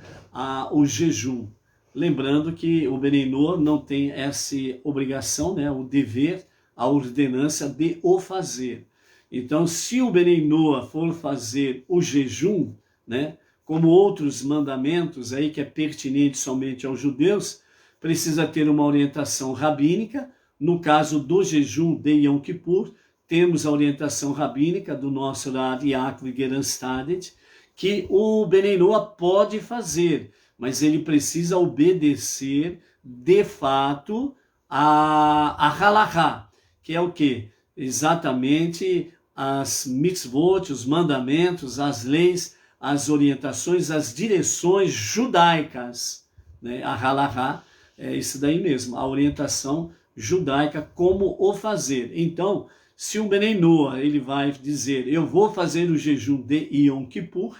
o jejum. Lembrando que o Benei não tem essa obrigação, né, o dever, a ordenança de o fazer. Então, se o Benei for fazer o jejum, né, como outros mandamentos aí que é pertinente somente aos judeus, precisa ter uma orientação rabínica. No caso do jejum de Yom Kippur, temos a orientação rabínica do nosso Rav Yaakov Geranstadet, que o Benei pode fazer, mas ele precisa obedecer de fato a halachá, que é o quê? Exatamente as mitzvot, os mandamentos, as leis, as orientações, as direções judaicas, né? A halachá é isso daí mesmo, a orientação judaica, como o fazer. Então, se o Benei ele vai dizer, eu vou fazer o jejum de Yom Kippur,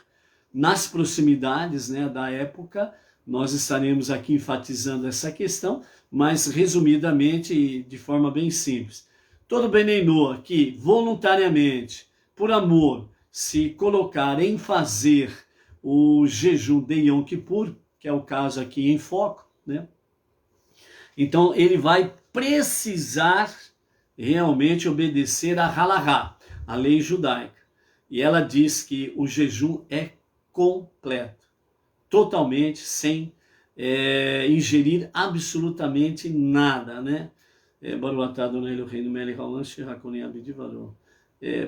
nas proximidades, né, da época, nós estaremos aqui enfatizando essa questão, mas resumidamente, de forma bem simples. Todo Benei que voluntariamente, por amor, se colocar em fazer o jejum de Yom Kippur, que é o caso aqui em foco, né? Então ele vai precisar realmente obedecer a halachá, a lei judaica. E ela diz que o jejum é completo, totalmente, sem ingerir absolutamente nada, né?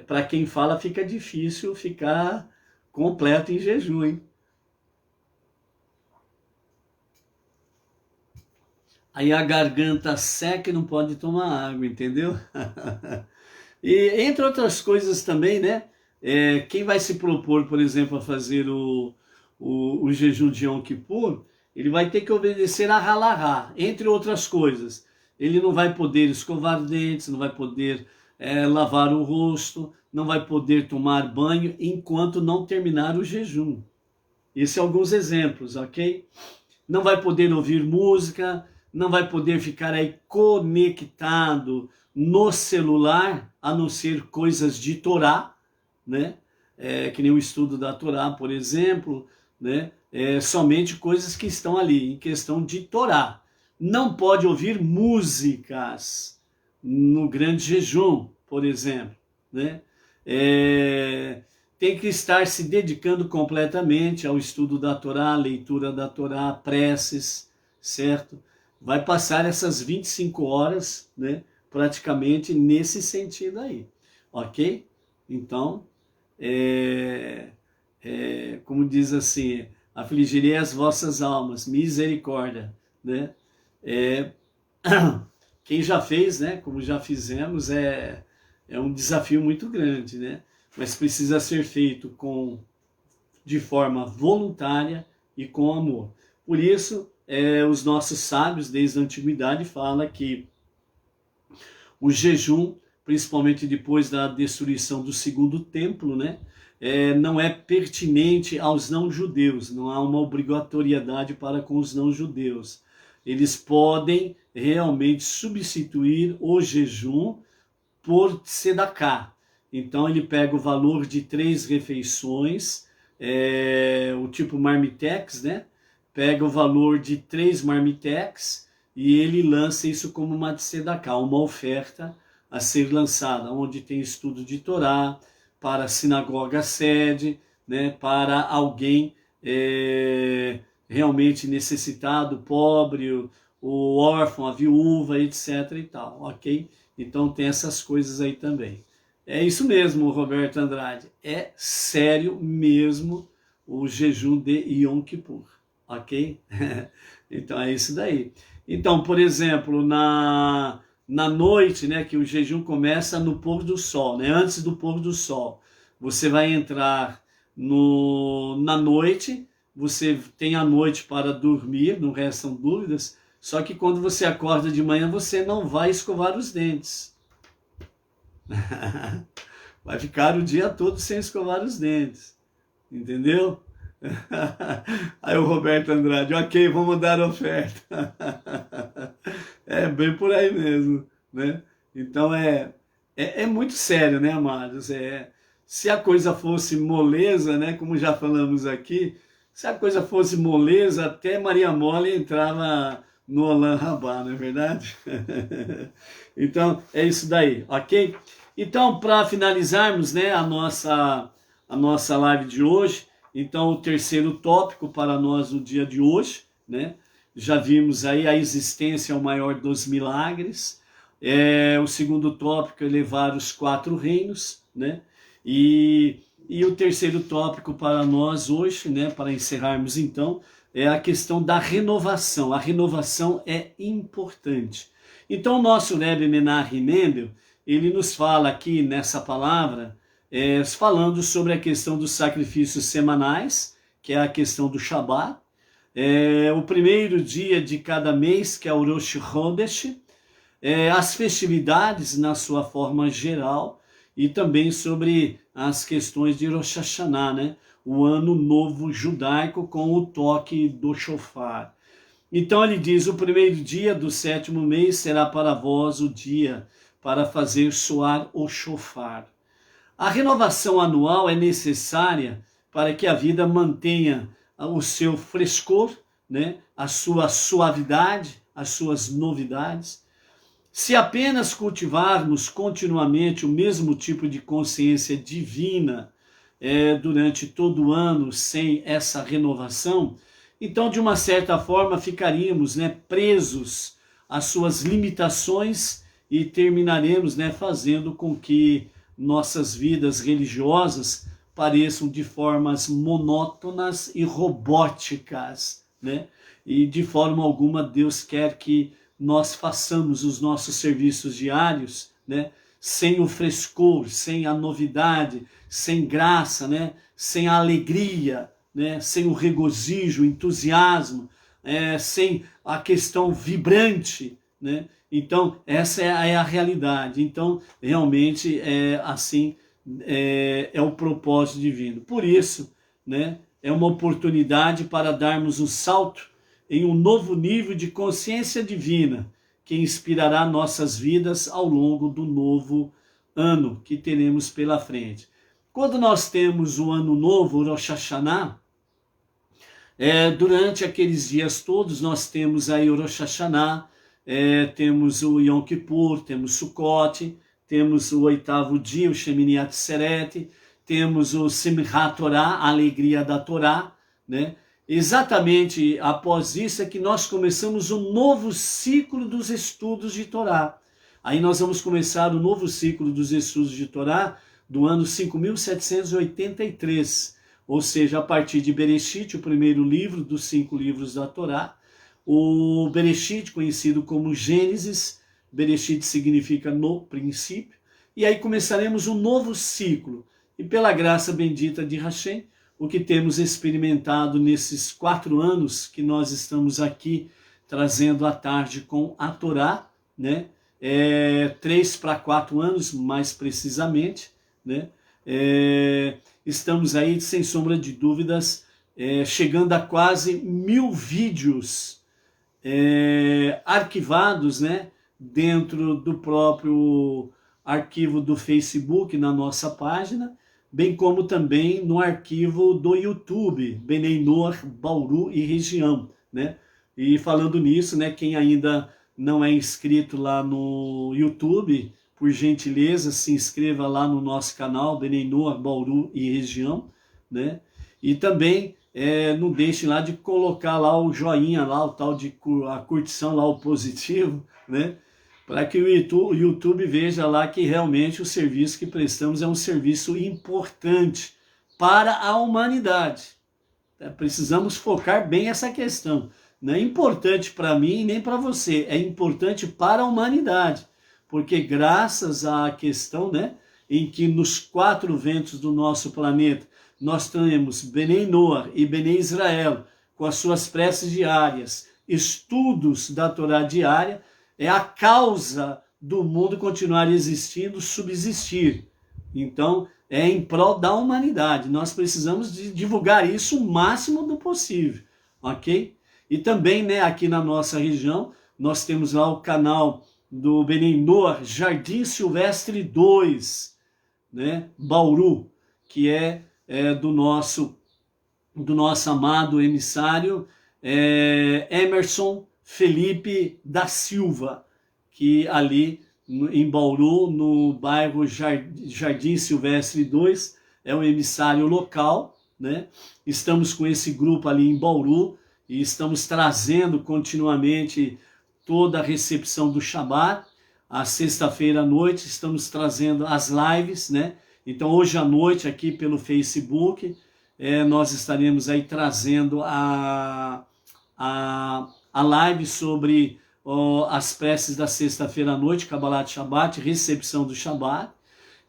Para quem fala fica difícil ficar completo em jejum, hein? Aí a garganta seca e não pode tomar água, entendeu? E entre outras coisas também, né? Quem vai se propor, por exemplo, a fazer o jejum de Yom Kippur, ele vai ter que obedecer a halachá, entre outras coisas. Ele não vai poder escovar dentes, não vai poder lavar o rosto, não vai poder tomar banho enquanto não terminar o jejum. Esses são alguns exemplos, ok? Não vai poder ouvir música, não vai poder ficar aí conectado no celular, a não ser coisas de Torá, né? Que nem o estudo da Torá, por exemplo, né? Somente coisas que estão ali, em questão de Torá. Não pode ouvir músicas no grande jejum, por exemplo, né? Tem que estar se dedicando completamente ao estudo da Torá, leitura da Torá, preces, certo? Vai passar essas 25 horas, né, praticamente nesse sentido aí, ok? Então, como diz assim, afligirei as vossas almas, misericórdia, né? Quem já fez, né, como já fizemos, é um desafio muito grande, né? Mas precisa ser feito de forma voluntária e com amor. Por isso, os nossos sábios, desde a antiguidade, falam que o jejum, principalmente depois da destruição do segundo templo, né, não é pertinente aos não-judeus, não há uma obrigatoriedade para com os não-judeus. Eles podem realmente substituir o jejum por tzedakah. Então ele pega o valor de 3 refeições, o tipo marmitex, né? Pega o valor de 3 marmitex e ele lança isso como uma tzedakah, uma oferta a ser lançada, onde tem estudo de Torá, para a sinagoga sede, né? Para alguém realmente necessitado, pobre, o órfão, a viúva, etc. e tal, ok? Então tem essas coisas aí também. É isso mesmo, Roberto Andrade. É sério mesmo o jejum de Yom Kippur, ok? Então é isso daí. Então, por exemplo, na noite, né, que o jejum começa no pôr do sol, né, antes do pôr do sol, você vai entrar na noite, você tem a noite para dormir, não restam dúvidas, só que quando você acorda de manhã, você não vai escovar os dentes. Vai ficar o dia todo sem escovar os dentes. Entendeu? Aí o Roberto Andrade, ok, vamos dar oferta. É bem por aí mesmo. né? Então é muito sério, né, amados? Se a coisa fosse moleza, né, como já falamos aqui, se a coisa fosse moleza, até Maria Mole entrava no Olan Rabá, não é verdade? Então, é isso daí, ok? Então, para finalizarmos, né, a nossa live de hoje, então o terceiro tópico para nós no dia de hoje, né? Já vimos aí a existência é o maior dos milagres. O segundo tópico é elevar os 4 reinos, né? E o terceiro tópico para nós hoje, né, para encerrarmos então, é a questão da renovação. A renovação é importante. Então, o nosso Rebbe Menachem Mendel, ele nos fala aqui nessa palavra, falando sobre a questão dos sacrifícios semanais, que é a questão do Shabat, o primeiro dia de cada mês, que é o Rosh Chodesh, as festividades na sua forma geral, e também sobre as questões de Rosh Hashanah, né? O ano novo judaico com o toque do shofar. Então ele diz, o primeiro dia do 7º mês será para vós o dia para fazer soar o shofar. A renovação anual é necessária para que a vida mantenha o seu frescor, né? A sua suavidade, as suas novidades. Se apenas cultivarmos continuamente o mesmo tipo de consciência divina durante todo o ano, sem essa renovação, então, de uma certa forma, ficaríamos, né, presos às suas limitações e terminaremos, né, fazendo com que nossas vidas religiosas pareçam de formas monótonas e robóticas, né? E de forma alguma Deus quer que nós façamos os nossos serviços diários, né, sem o frescor, sem a novidade, sem graça, né, sem a alegria, né, sem o regozijo, o entusiasmo, sem a questão vibrante, né? Então, essa é a realidade. Então, realmente, assim, é o propósito divino. Por isso, né, é uma oportunidade para darmos um salto em um novo nível de consciência divina, que inspirará nossas vidas ao longo do novo ano que teremos pela frente. Quando nós temos o ano novo, o Rosh Hashanah, durante aqueles dias todos nós temos aí o Rosh Hashanah, temos o Yom Kippur, temos Sukkot, temos o 8º dia, o Shemini Atzeret, temos o Simchat Torah, a alegria da Torá, né? Exatamente após isso é que nós começamos um novo ciclo dos estudos de Torá. Aí nós vamos começar o novo ciclo dos estudos de Torá do ano 5.783, ou seja, a partir de Bereshit, o primeiro livro dos 5 livros da Torá. O Bereshit, conhecido como Gênesis, Bereshit significa no princípio, e aí começaremos um novo ciclo. E pela graça bendita de Hashem, o que temos experimentado nesses 4 anos que nós estamos aqui trazendo à tarde com a Torá, né? 3 para 4 anos, mais precisamente, né? Estamos aí, sem sombra de dúvidas, chegando a quase 1000 vídeos arquivados, né? Dentro do próprio arquivo do Facebook, na nossa página, bem como também no arquivo do YouTube, Benei Noach, Bauru e região, né? E falando nisso, né, quem ainda não é inscrito lá no YouTube, por gentileza, se inscreva lá no nosso canal, Benei Noach, Bauru e região, né? E também não deixe lá de colocar lá o joinha, lá o tal de a curtição, lá o positivo, né? Para que o YouTube veja lá que realmente o serviço que prestamos é um serviço importante para a humanidade. Precisamos focar bem essa questão. Não é importante para mim nem para você, é importante para a humanidade. Porque graças à questão, né, em que nos 4 ventos do nosso planeta nós temos Benei Noach e Benei Israel, com as suas preces diárias, estudos da Torá diária, é a causa do mundo continuar existindo, subsistir. Então, é em prol da humanidade. Nós precisamos divulgar isso o máximo do possível, ok? E também, né, aqui na nossa região, nós temos lá o canal do Benenor, Jardim Silvestre 2, né? Bauru, que é do nosso amado emissário Emerson Felipe da Silva, que ali em Bauru, no bairro Jardim Silvestre 2, é um emissário local, né? Estamos com esse grupo ali em Bauru e estamos trazendo continuamente toda a recepção do Shabat. A sexta-feira à noite estamos trazendo as lives, né? Então hoje à noite aqui pelo Facebook nós estaremos aí trazendo a live sobre as preces da sexta-feira à noite, Kabbalat Shabbat, recepção do Shabat,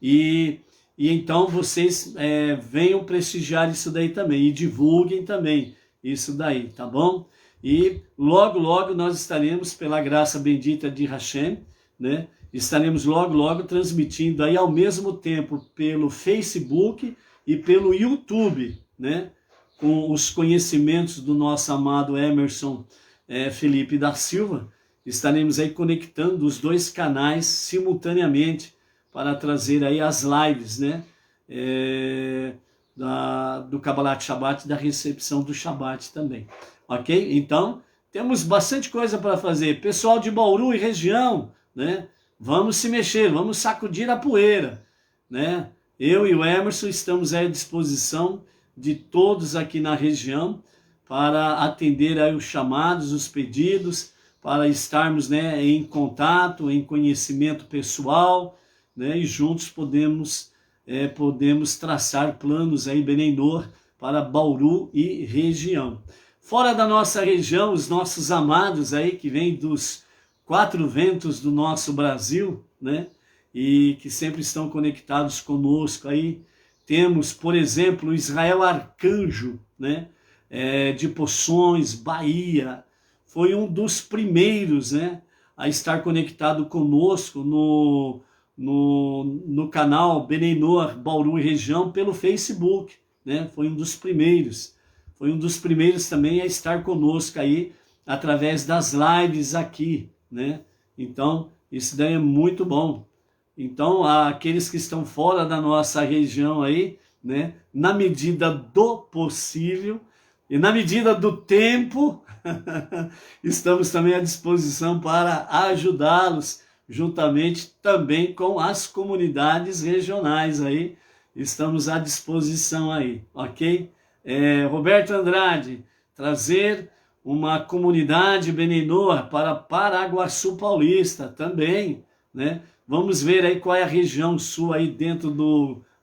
e então vocês venham prestigiar isso daí também, e divulguem também isso daí, tá bom? E logo, logo nós estaremos, pela graça bendita de Hashem, né? Estaremos logo, logo transmitindo aí ao mesmo tempo pelo Facebook e pelo YouTube, né? Com os conhecimentos do nosso amado Emerson Felipe da Silva, estaremos aí conectando os dois canais simultaneamente para trazer aí as lives, né? Do Kabbalat Shabbat e da recepção do Shabbat também, ok? Então, temos bastante coisa para fazer. Pessoal de Bauru e região, né? Vamos se mexer, vamos sacudir a poeira, né? Eu e o Emerson estamos à disposição de todos aqui na região para atender aí os chamados, os pedidos, para estarmos, né, em contato, em conhecimento pessoal, né? E juntos podemos traçar planos aí, Benenor, para Bauru e região. Fora da nossa região, os nossos amados aí que vêm dos 4 ventos do nosso Brasil, né? E que sempre estão conectados conosco aí. Temos, por exemplo, Israel Arcanjo, né? De Poções, Bahia. Foi um dos primeiros, né, a estar conectado conosco no canal Benenor Bauru e região pelo Facebook, né? Foi um dos primeiros. Foi um dos primeiros também a estar conosco aí através das lives aqui, né? Então, isso daí é muito bom. Então, aqueles que estão fora da nossa região aí, né, na medida do possível e na medida do tempo, estamos também à disposição para ajudá-los, juntamente também com as comunidades regionais aí, estamos à disposição aí, ok? Roberto Andrade, trazer uma comunidade Benenor para Paraguaçu Paulista também, né? Vamos ver aí qual é a região sul aí dentro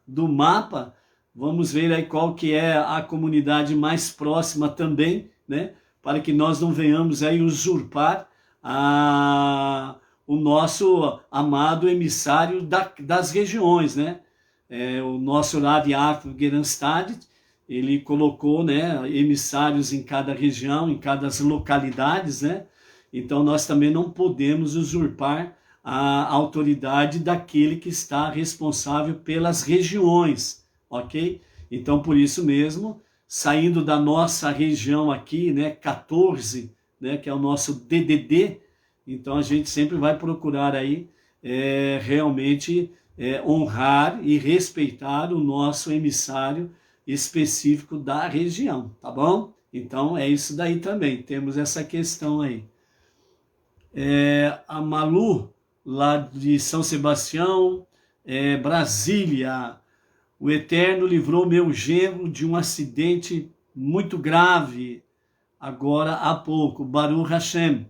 do mapa, vamos ver aí qual que é a comunidade mais próxima também, né? Para que nós não venhamos aí usurpar o nosso amado emissário das regiões, né? O nosso Rav Yaakov Geranstad, ele colocou, né, emissários em cada região, em cada localidades, né? Então nós também não podemos usurpar a autoridade daquele que está responsável pelas regiões, ok? Então por isso mesmo, saindo da nossa região aqui, né, 14, né, que é o nosso DDD, então a gente sempre vai procurar aí realmente honrar e respeitar o nosso emissário específico da região, tá bom? Então é isso daí também, temos essa questão aí. A Malu, lá de São Sebastião, Brasília, o Eterno livrou meu genro de um acidente muito grave, agora há pouco, Baruch Hashem.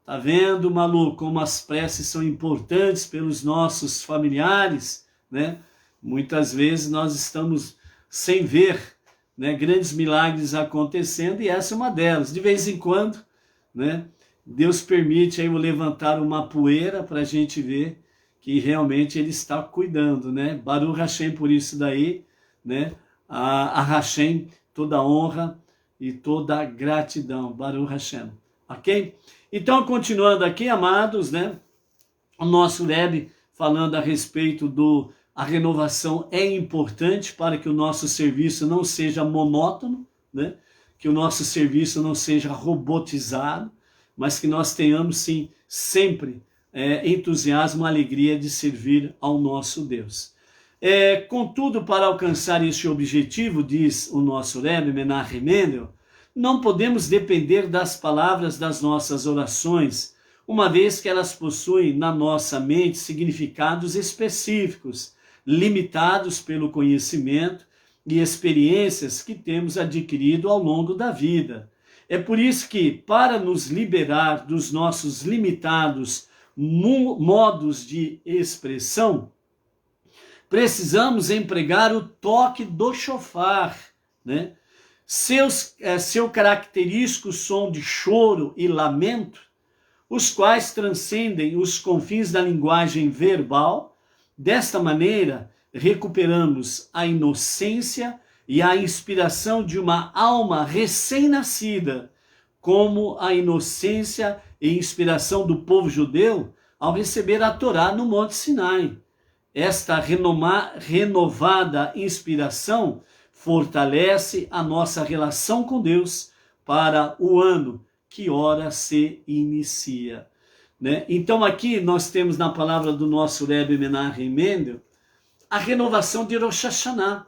Tá vendo, Malu, como as preces são importantes pelos nossos familiares, né? Muitas vezes nós estamos sem ver, né, grandes milagres acontecendo, e essa é uma delas. De vez em quando, né, Deus permite aí eu levantar uma poeira para a gente ver que realmente Ele está cuidando, né? Baruch Hashem por isso daí, né? A Hashem toda honra e toda gratidão, Baruch Hashem, ok? Então, continuando aqui, amados, né? O nosso Rebbe falando a respeito a renovação é importante para que o nosso serviço não seja monótono, né? Que o nosso serviço não seja robotizado, mas que nós tenhamos, sim, sempre entusiasmo, alegria de servir ao nosso Deus. Contudo, para alcançar este objetivo, diz o nosso Rebbe Menachem Mendel, não podemos depender das palavras das nossas orações, uma vez que elas possuem na nossa mente significados específicos, limitados pelo conhecimento e experiências que temos adquirido ao longo da vida. É por isso que, para nos liberar dos nossos limitados modos de expressão, precisamos empregar o toque do shofar, né? Seu característico som de choro e lamento, os quais transcendem os confins da linguagem verbal. Desta maneira, recuperamos a inocência e a inspiração de uma alma recém-nascida, como a inocência e inspiração do povo judeu ao receber a Torá no Monte Sinai. Esta renovada inspiração fortalece a nossa relação com Deus para o ano que ora se inicia. Né? Então aqui nós temos na palavra do nosso Rebbe Menachem Mendel a renovação de Rosh Hashanah,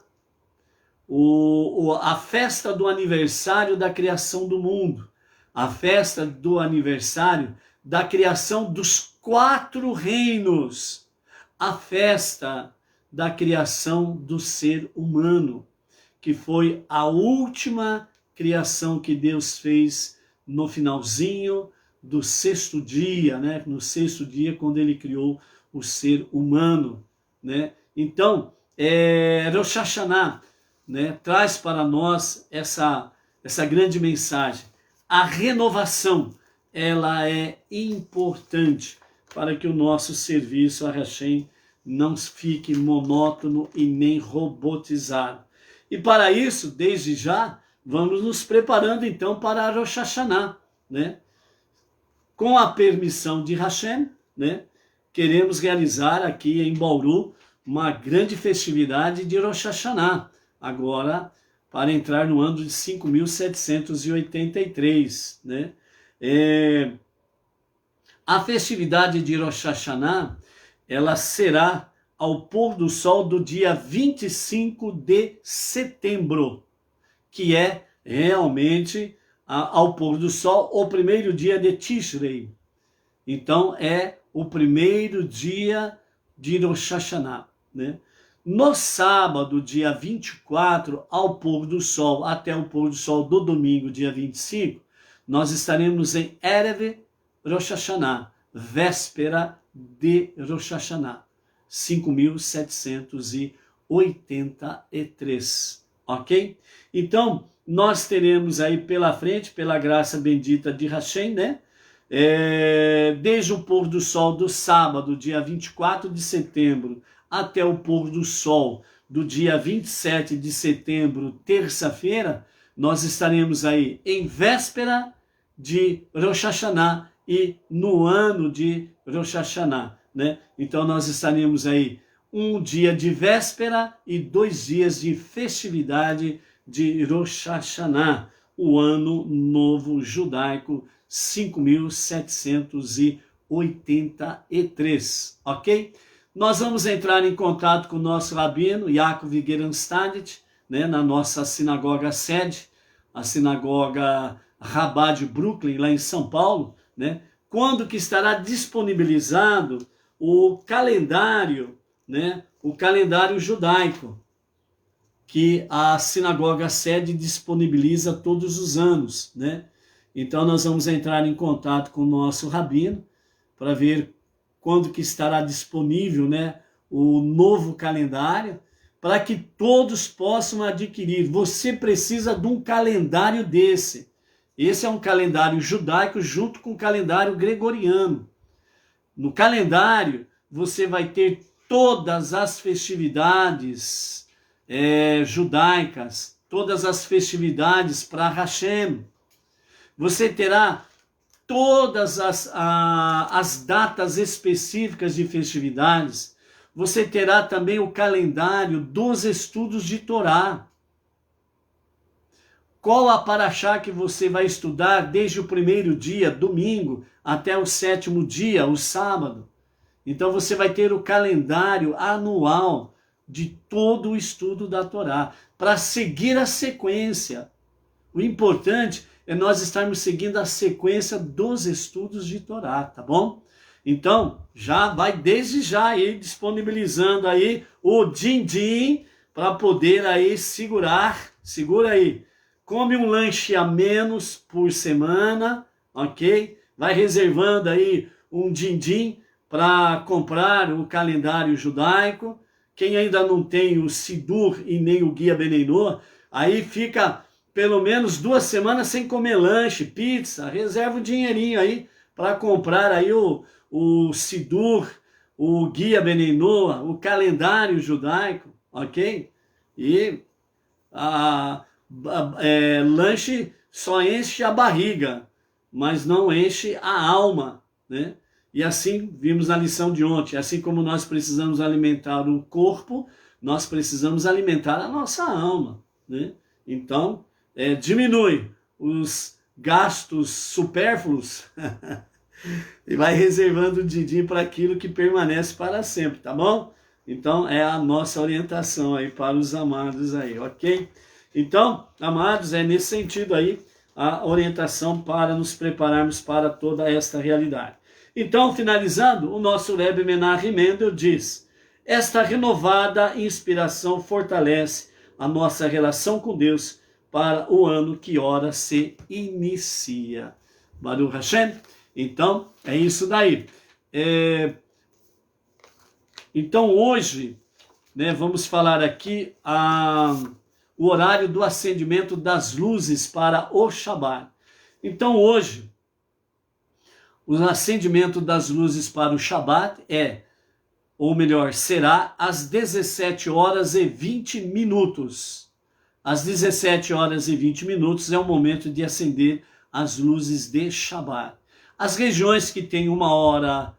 a festa do aniversário da criação do mundo, a festa do aniversário da criação dos 4 reinos, a festa da criação do ser humano, que foi a última criação que Deus fez no finalzinho do 6º dia, né? No 6º dia, quando ele criou o ser humano, né? Então, Rosh Hashanah, né, traz para nós essa grande mensagem. A renovação, ela é importante para que o nosso serviço a Hashem não fique monótono e nem robotizado. E para isso, desde já, vamos nos preparando então para a Rosh Hashanah, né? Com a permissão de Hashem, né, queremos realizar aqui em Bauru uma grande festividade de Rosh Hashanah, agora para entrar no ano de 5.783, né? A festividade de Rosh Hashanah, ela será ao pôr do sol do dia 25 de setembro, que é realmente ao pôr do sol o primeiro dia de Tishrei. Então é o primeiro dia de Rosh Hashanah, né? No sábado, dia 24, ao pôr do sol, até o pôr do sol do domingo, dia 25, nós estaremos em Erev Rosh Hashanah, véspera de Rosh Hashanah, 5.783, ok? Então, nós teremos aí pela frente, pela graça bendita de Hashem, né? Desde o pôr do sol do sábado, dia 24 de setembro, até o pôr do sol do dia 27 de setembro, terça-feira, nós estaremos aí em véspera de Rosh Hashanah e no ano de Rosh Hashanah, né? Então nós estaremos aí um dia de véspera e 2 dias de festividade de Rosh Hashanah, o ano novo judaico 5.783, ok? Nós vamos entrar em contato com o nosso rabino, Yaakov Geranstadit, né, na nossa sinagoga sede, a sinagoga Rabá de Brooklyn, lá em São Paulo, né, quando que estará disponibilizado o calendário, né, o calendário judaico, que a sinagoga sede disponibiliza todos os anos, né? Então nós vamos entrar em contato com o nosso rabino para ver quando que estará disponível, né, o novo calendário, para que todos possam adquirir. Você precisa de um calendário desse. Esse é um calendário judaico junto com o calendário gregoriano. No calendário você vai ter todas as festividades judaicas, todas as festividades para Hashem. Você terá todas as datas específicas de festividades. Você terá também o calendário dos estudos de Torá, qual a paraxá que você vai estudar desde o primeiro dia, domingo, até o 7º dia, o sábado. Então você vai ter o calendário anual de todo o estudo da Torá, para seguir a sequência. O importante é nós estarmos seguindo a sequência dos estudos de Torá, tá bom? Então, já vai desde já aí disponibilizando aí o din-din para poder aí segurar, segura aí. Come um lanche a menos por semana, ok? Vai reservando aí um din-din para comprar o calendário judaico. Quem ainda não tem o Sidur e nem o Guia Beneinor, aí fica pelo menos 2 semanas sem comer lanche, pizza, reserva o dinheirinho aí para comprar aí o Sidur, o Guia Beneinor, o calendário judaico, ok? E lanche só enche a barriga, mas não enche a alma, né? E assim vimos na lição de ontem, assim como nós precisamos alimentar o corpo, nós precisamos alimentar a nossa alma, né? Então, diminui os gastos supérfluos e vai reservando o din-din para aquilo que permanece para sempre, tá bom? Então, é a nossa orientação aí para os amados aí, ok? Então, amados, é nesse sentido aí a orientação para nos prepararmos para toda esta realidade. Então, finalizando, o nosso Rebbe Menachem Mendel diz: esta renovada inspiração fortalece a nossa relação com Deus para o ano que ora se inicia. Baruch Hashem. Então, é isso daí. Então, hoje, né, vamos falar aqui o horário do acendimento das luzes para o Shabat. Então, hoje, o acendimento das luzes para o Shabat ou melhor, será às 17h20. Às 17h20 é o momento de acender as luzes de Shabat. As regiões que têm 1 hora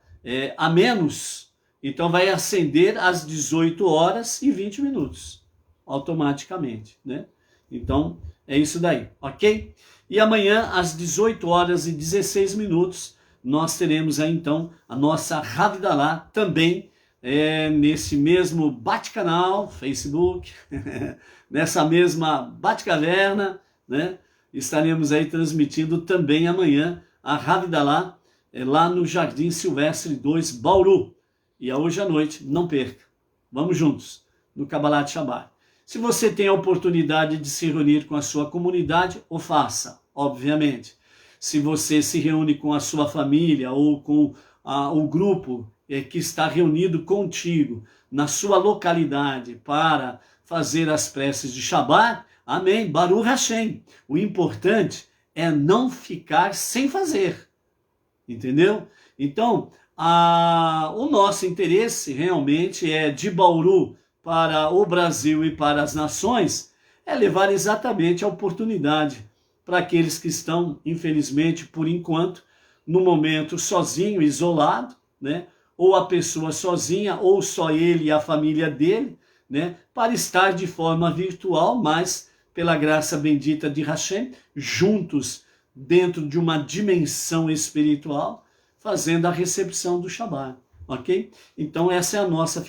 a menos, então vai acender às 18h20, automaticamente, né? Então, é isso daí, ok? E amanhã, às 18h16, nós teremos aí, então, a nossa Havdalah também, nesse mesmo bate-canal, Facebook, nessa mesma bate-caverna, né? Estaremos aí transmitindo também amanhã a Havdalah, lá no Jardim Silvestre 2, Bauru. E hoje à noite, não perca. Vamos juntos, no Kabbalat Shabbat. Se você tem a oportunidade de se reunir com a sua comunidade, o faça, obviamente. Se você se reúne com a sua família ou com o grupo que está reunido contigo na sua localidade para fazer as preces de Shabbat, amém, Baruch Hashem. O importante é não ficar sem fazer, entendeu? Então, o nosso interesse realmente é de Bauru para o Brasil e para as nações, é levar exatamente a oportunidade para aqueles que estão, infelizmente, por enquanto, no momento sozinho, isolado, né? Ou a pessoa sozinha, ou só ele e a família dele, né? Para estar de forma virtual, mas pela graça bendita de Hashem, juntos dentro de uma dimensão espiritual, fazendo a recepção do Shabbat, ok? Então essa é a nossa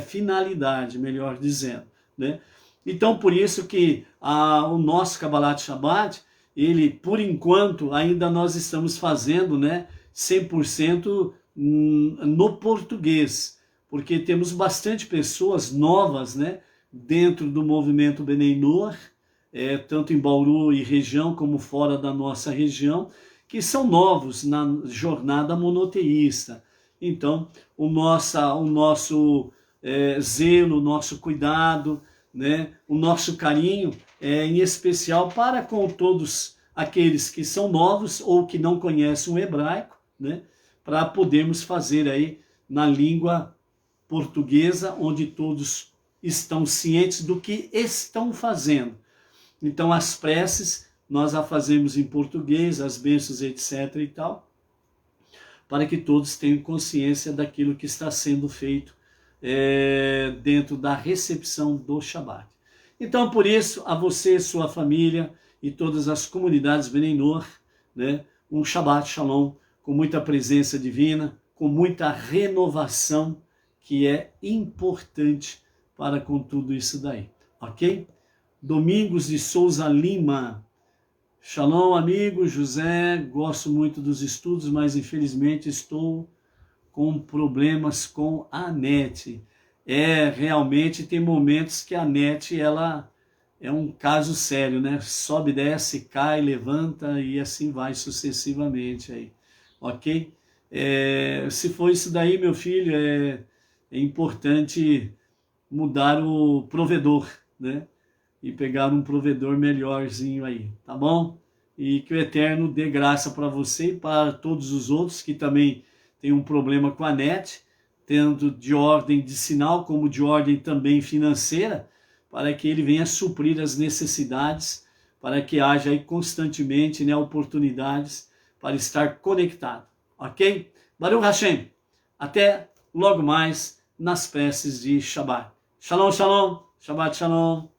finalidade, melhor dizendo, né? Então por isso que o nosso Kabbalat Shabbat, ele por enquanto ainda nós estamos fazendo, né, 100% no português, porque temos bastante pessoas novas, né, dentro do movimento Beneinor, tanto em Bauru e região como fora da nossa região, que são novos na jornada monoteísta. Então, o nosso zelo, o nosso cuidado, né, o nosso carinho em especial para com todos aqueles que são novos ou que não conhecem o hebraico, né, para podermos fazer aí na língua portuguesa, onde todos estão cientes do que estão fazendo. Então, as preces nós a fazemos em português, as bênçãos, etc. e tal, para que todos tenham consciência daquilo que está sendo feito dentro da recepção do Shabbat. Então, por isso, a você, sua família e todas as comunidades Benenor, né? Um Shabbat Shalom com muita presença divina, com muita renovação, que é importante para com tudo isso daí, ok? Domingos de Souza Lima. Shalom, amigo José, gosto muito dos estudos, mas infelizmente estou com problemas com a net. Realmente tem momentos que a net, ela é um caso sério, né? Sobe, desce, cai, levanta e assim vai sucessivamente aí, ok? Se for isso daí, meu filho, é importante mudar o provedor, né? E pegar um provedor melhorzinho aí, tá bom? E que o Eterno dê graça para você e para todos os outros que também têm um problema com a net, tanto de ordem de sinal como de ordem também financeira, para que ele venha suprir as necessidades, para que haja aí constantemente, né, oportunidades para estar conectado, ok? Baruch Hashem, até logo mais nas preces de Shabbat. Shalom, shalom, Shabbat shalom.